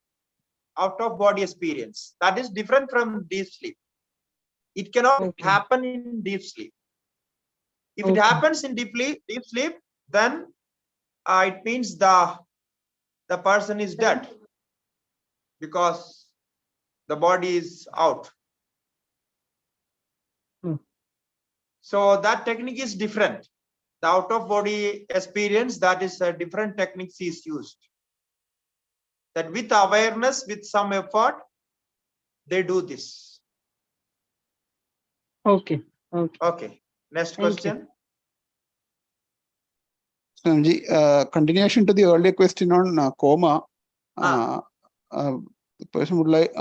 out of body experience. That is different from deep sleep. It cannot happen in deep sleep. If it happens in deep sleep, then it means the person is dead, because the body is out. So that technique is different. the out of body experience, that is a different techniques is used. That with awareness, with some effort, they do this. Okay. Okay. Okay. Next Thank question. Swamiji, continuation to the earlier question on coma. The person would like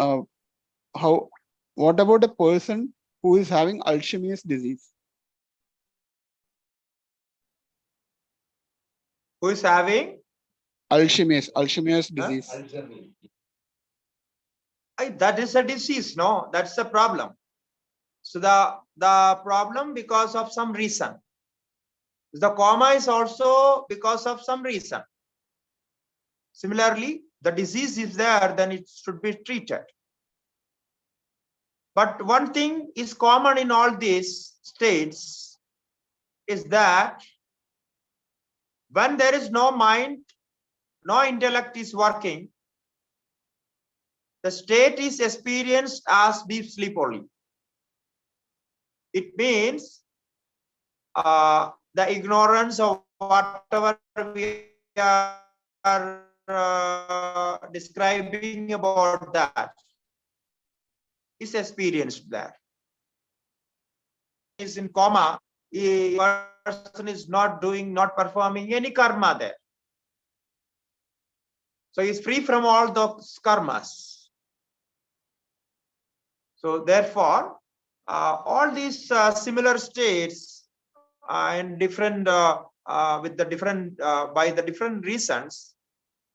what about a person who is having Alzheimer's disease? Who is having Alzheimer's disease? That is a disease, no? That's the problem. So the problem because of some reason. The coma is also because of some reason. Similarly, the disease is there, then it should be treated. But one thing is common in all these states is that when there is no mind, no intellect is working, the state is experienced as deep sleep only. It means the ignorance of whatever we are describing about that is experienced there. Is in coma, a person is not performing any karma there. So he's free from all those karmas. So therefore, all these similar states and different with the different by the different reasons,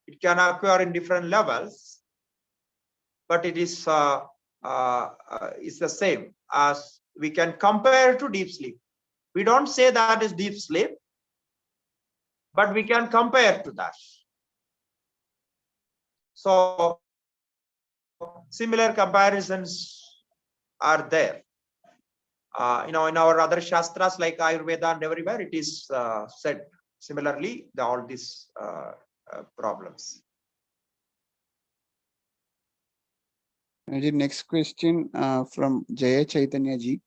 it can occur in different levels, but it is the same as we can compare to deep sleep. We don't say that is deep sleep, but we can compare to that. So similar comparisons are there. In our other shastras like Ayurveda and everywhere, it is said similarly, all these problems. The next question from Jaya Chaitanya ji.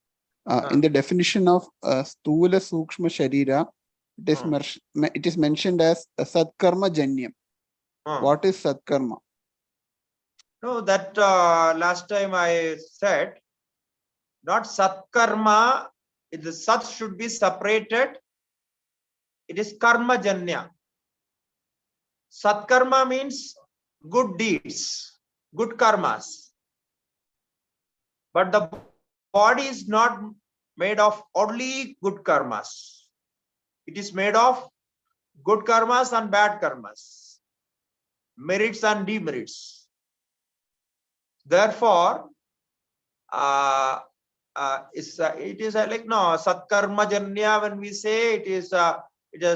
In the definition of Stula Sukshma Sharira, it is mentioned as Satkarma Janyam. What is Satkarma? No, that last time I said, not Satkarma, the Sat should be separated. It is Karma Janya. Satkarma means good deeds, good karmas. But the body is not made of only good karmas. It is made of good karmas and bad karmas, merits and demerits. Therefore, it is like no Satkarma Janya. When we say it is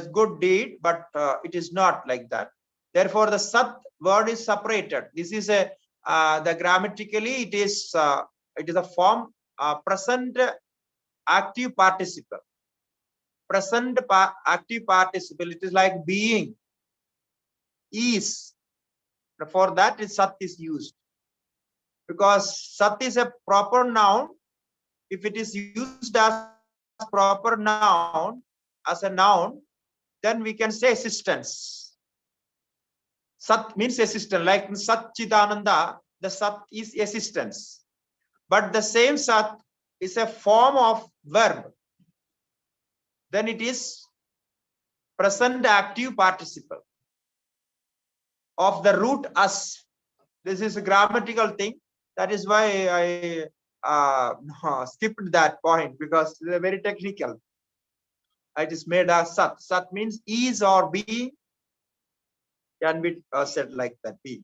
good deed, but it is not like that. Therefore, the Sat word is separated. This is the grammatically it is a form present active participle. Present active participle. It is like being, is. For that, Sat is used. Because Sat is a proper noun. If it is used as proper noun, as a noun, then we can say existence. Sat means existence. Like in Sat Chidananda, the Sat is existence. But the same Sat is a form of verb. Then it is present active participle of the root as. This is a grammatical thing. That is why I skipped that point, because they are very technical. It is made as Sat. Sat means is or being, can be said like that, being.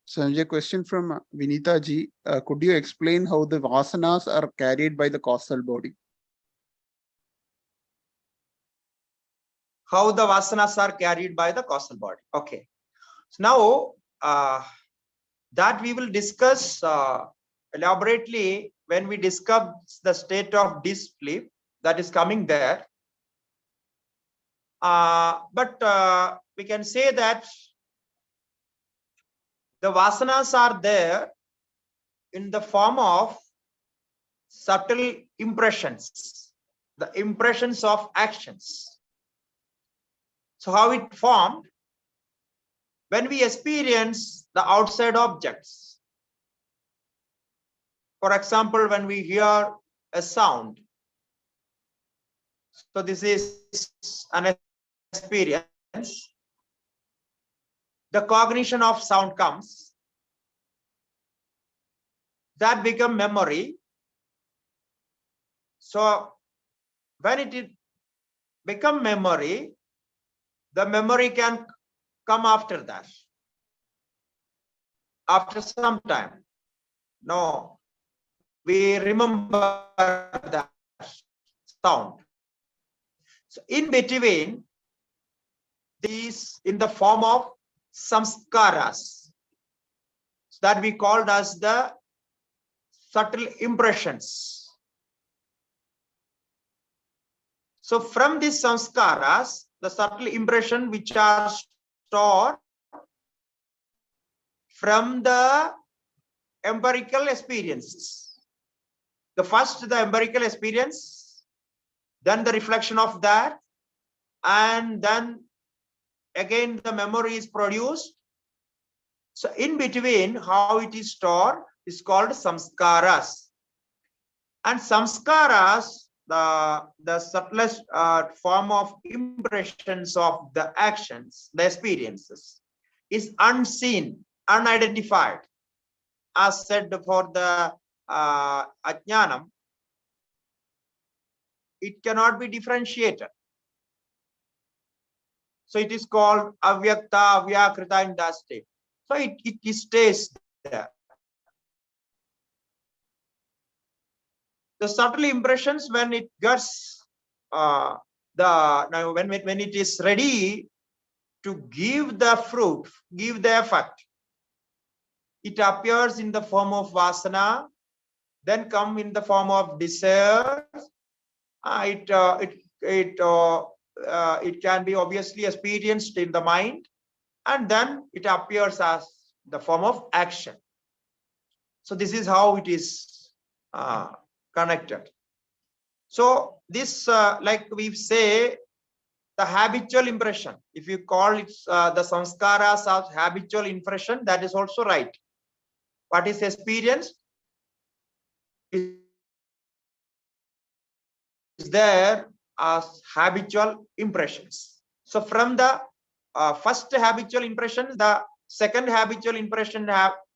So, a question from Vinita ji. Could you explain how the vasanas are carried by the causal body? How the vasanas are carried by the causal body. Okay. So now that we will discuss elaborately when we discuss the state of deep sleep that is coming there. But we can say that the vasanas are there in the form of subtle impressions, the impressions of actions. So how it formed? When we experience the outside objects. For example, when we hear a sound. So this is an experience. The cognition of sound comes. That become memory. So when it become memory, the memory can come after that. After some time. No, we remember that sound. So in between, these in the form of samskaras that we called as the subtle impressions. So from these samskaras, the subtle impression which are stored from the empirical experiences. The first, the empirical experience, then the reflection of that, and then again the memory is produced. So in between, how it is stored is called samskaras. And samskaras, the subtlest form of impressions of the actions, the experiences, is unseen, unidentified. As said for the ajnanam, it cannot be differentiated. So it is called avyakta, avyakrita in that state. So it stays there. The subtle impressions, when it gets when it is ready to give the fruit, give the effect, it appears in the form of vasana, then come in the form of desire. It can be obviously experienced in the mind, and then it appears as the form of action. So this is how it is connected. So this, like we say, the habitual impression, if you call it the samskaras as habitual impression, that is also right. What is experienced is there as habitual impressions. So from the first habitual impression, the second habitual impression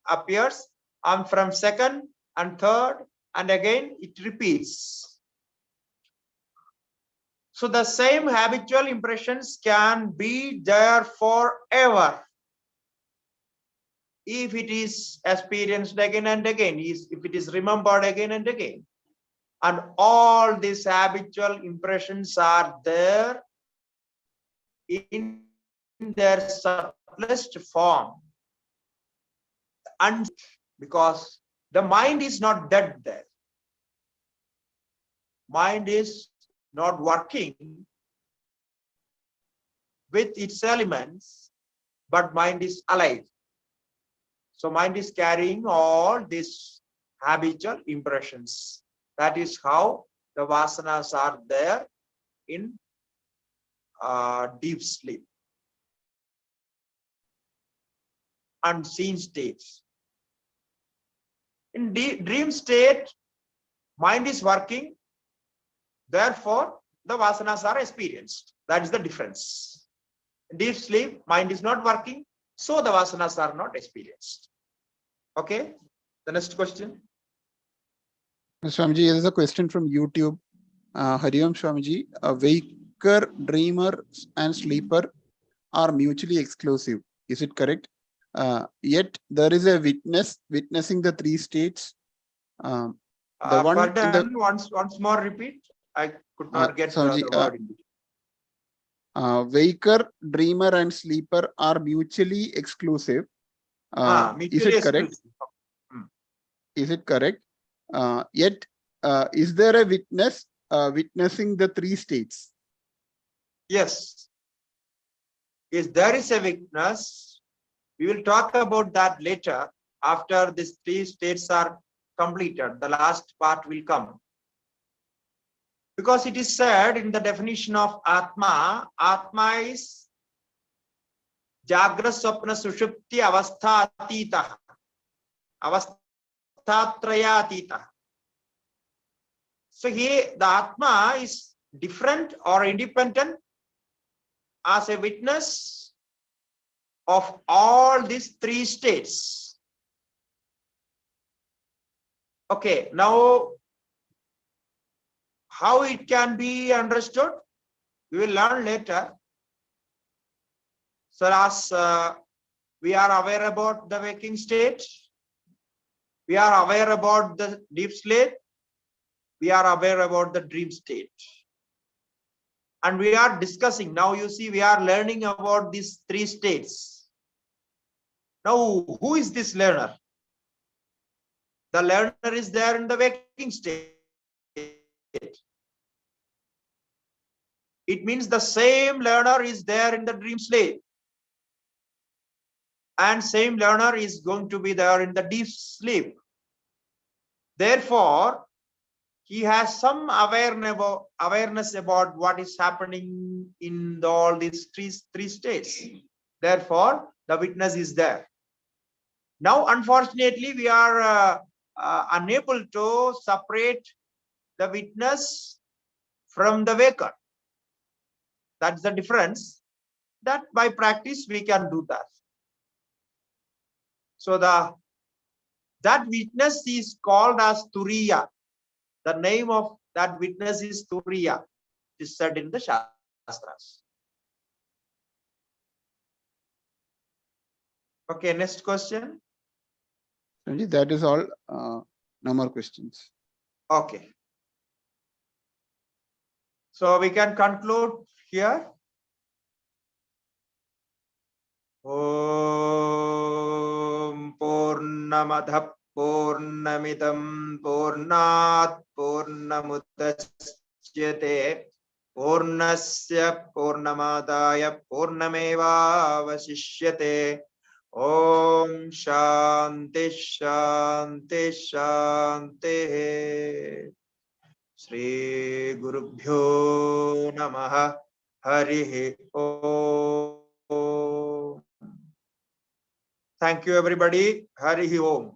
appears, and from second and third, and again it repeats. So the same habitual impressions can be there forever if it is experienced again and again, if it is remembered again and again. And all these habitual impressions are there in their subtlest form. And because the mind is not dead there. Mind is not working with its elements, but mind is alive. So mind is carrying all these habitual impressions. That is how the vasanas are there in deep sleep. Unseen states. In dream state, mind is working. Therefore, the vasanas are experienced. That is the difference. In deep sleep, mind is not working, so the vasanas are not experienced. Okay, the next question. Swamiji, there is a question from YouTube. Hariom Swamiji, a waker, dreamer, and sleeper are mutually exclusive. Is it correct? Yet there is a witnessing the three states. The one once more repeat. I could not get Swamiji, the word. Waker, dreamer, and sleeper are mutually exclusive. Is it correct? Is it correct? Yet, is there a witness witnessing the three states? Yes. If there is a witness, we will talk about that later after these three states are completed. The last part will come. Because it is said in the definition of Atma, Atma is Jagra Swapna Sushupti Avastha Atita. Avasthatraya Atita. So here the Atma is different or independent as a witness of all these three states. Okay, now how it can be understood, we will learn later. So as we are aware about the waking state, we are aware about the deep sleep, we are aware about the dream state. And we are discussing, now you see we are learning about these three states. Now who is this learner? The learner is there in the waking state. It means the same learner is there in the dream sleep. And same learner is going to be there in the deep sleep. Therefore, he has some awareness about what is happening in all these three states. Therefore, the witness is there. Now, unfortunately, we are unable to separate the witness from the waker. That's the difference. That by practice we can do that. So that witness is called as Turiya. The name of that witness is Turiya. It is said in the Shastras. Okay, next question. That is all. No more questions. Okay. So we can conclude here. Om Purnamadha Purnamidam Purnat Purnamudachyate Purnasya Purnamadaya Purnameva Vasishyate. Om Shanti Shanti Shanti. Shri Gurubhyo Namaha Harihi Om. Thank you, everybody. Harihi Om.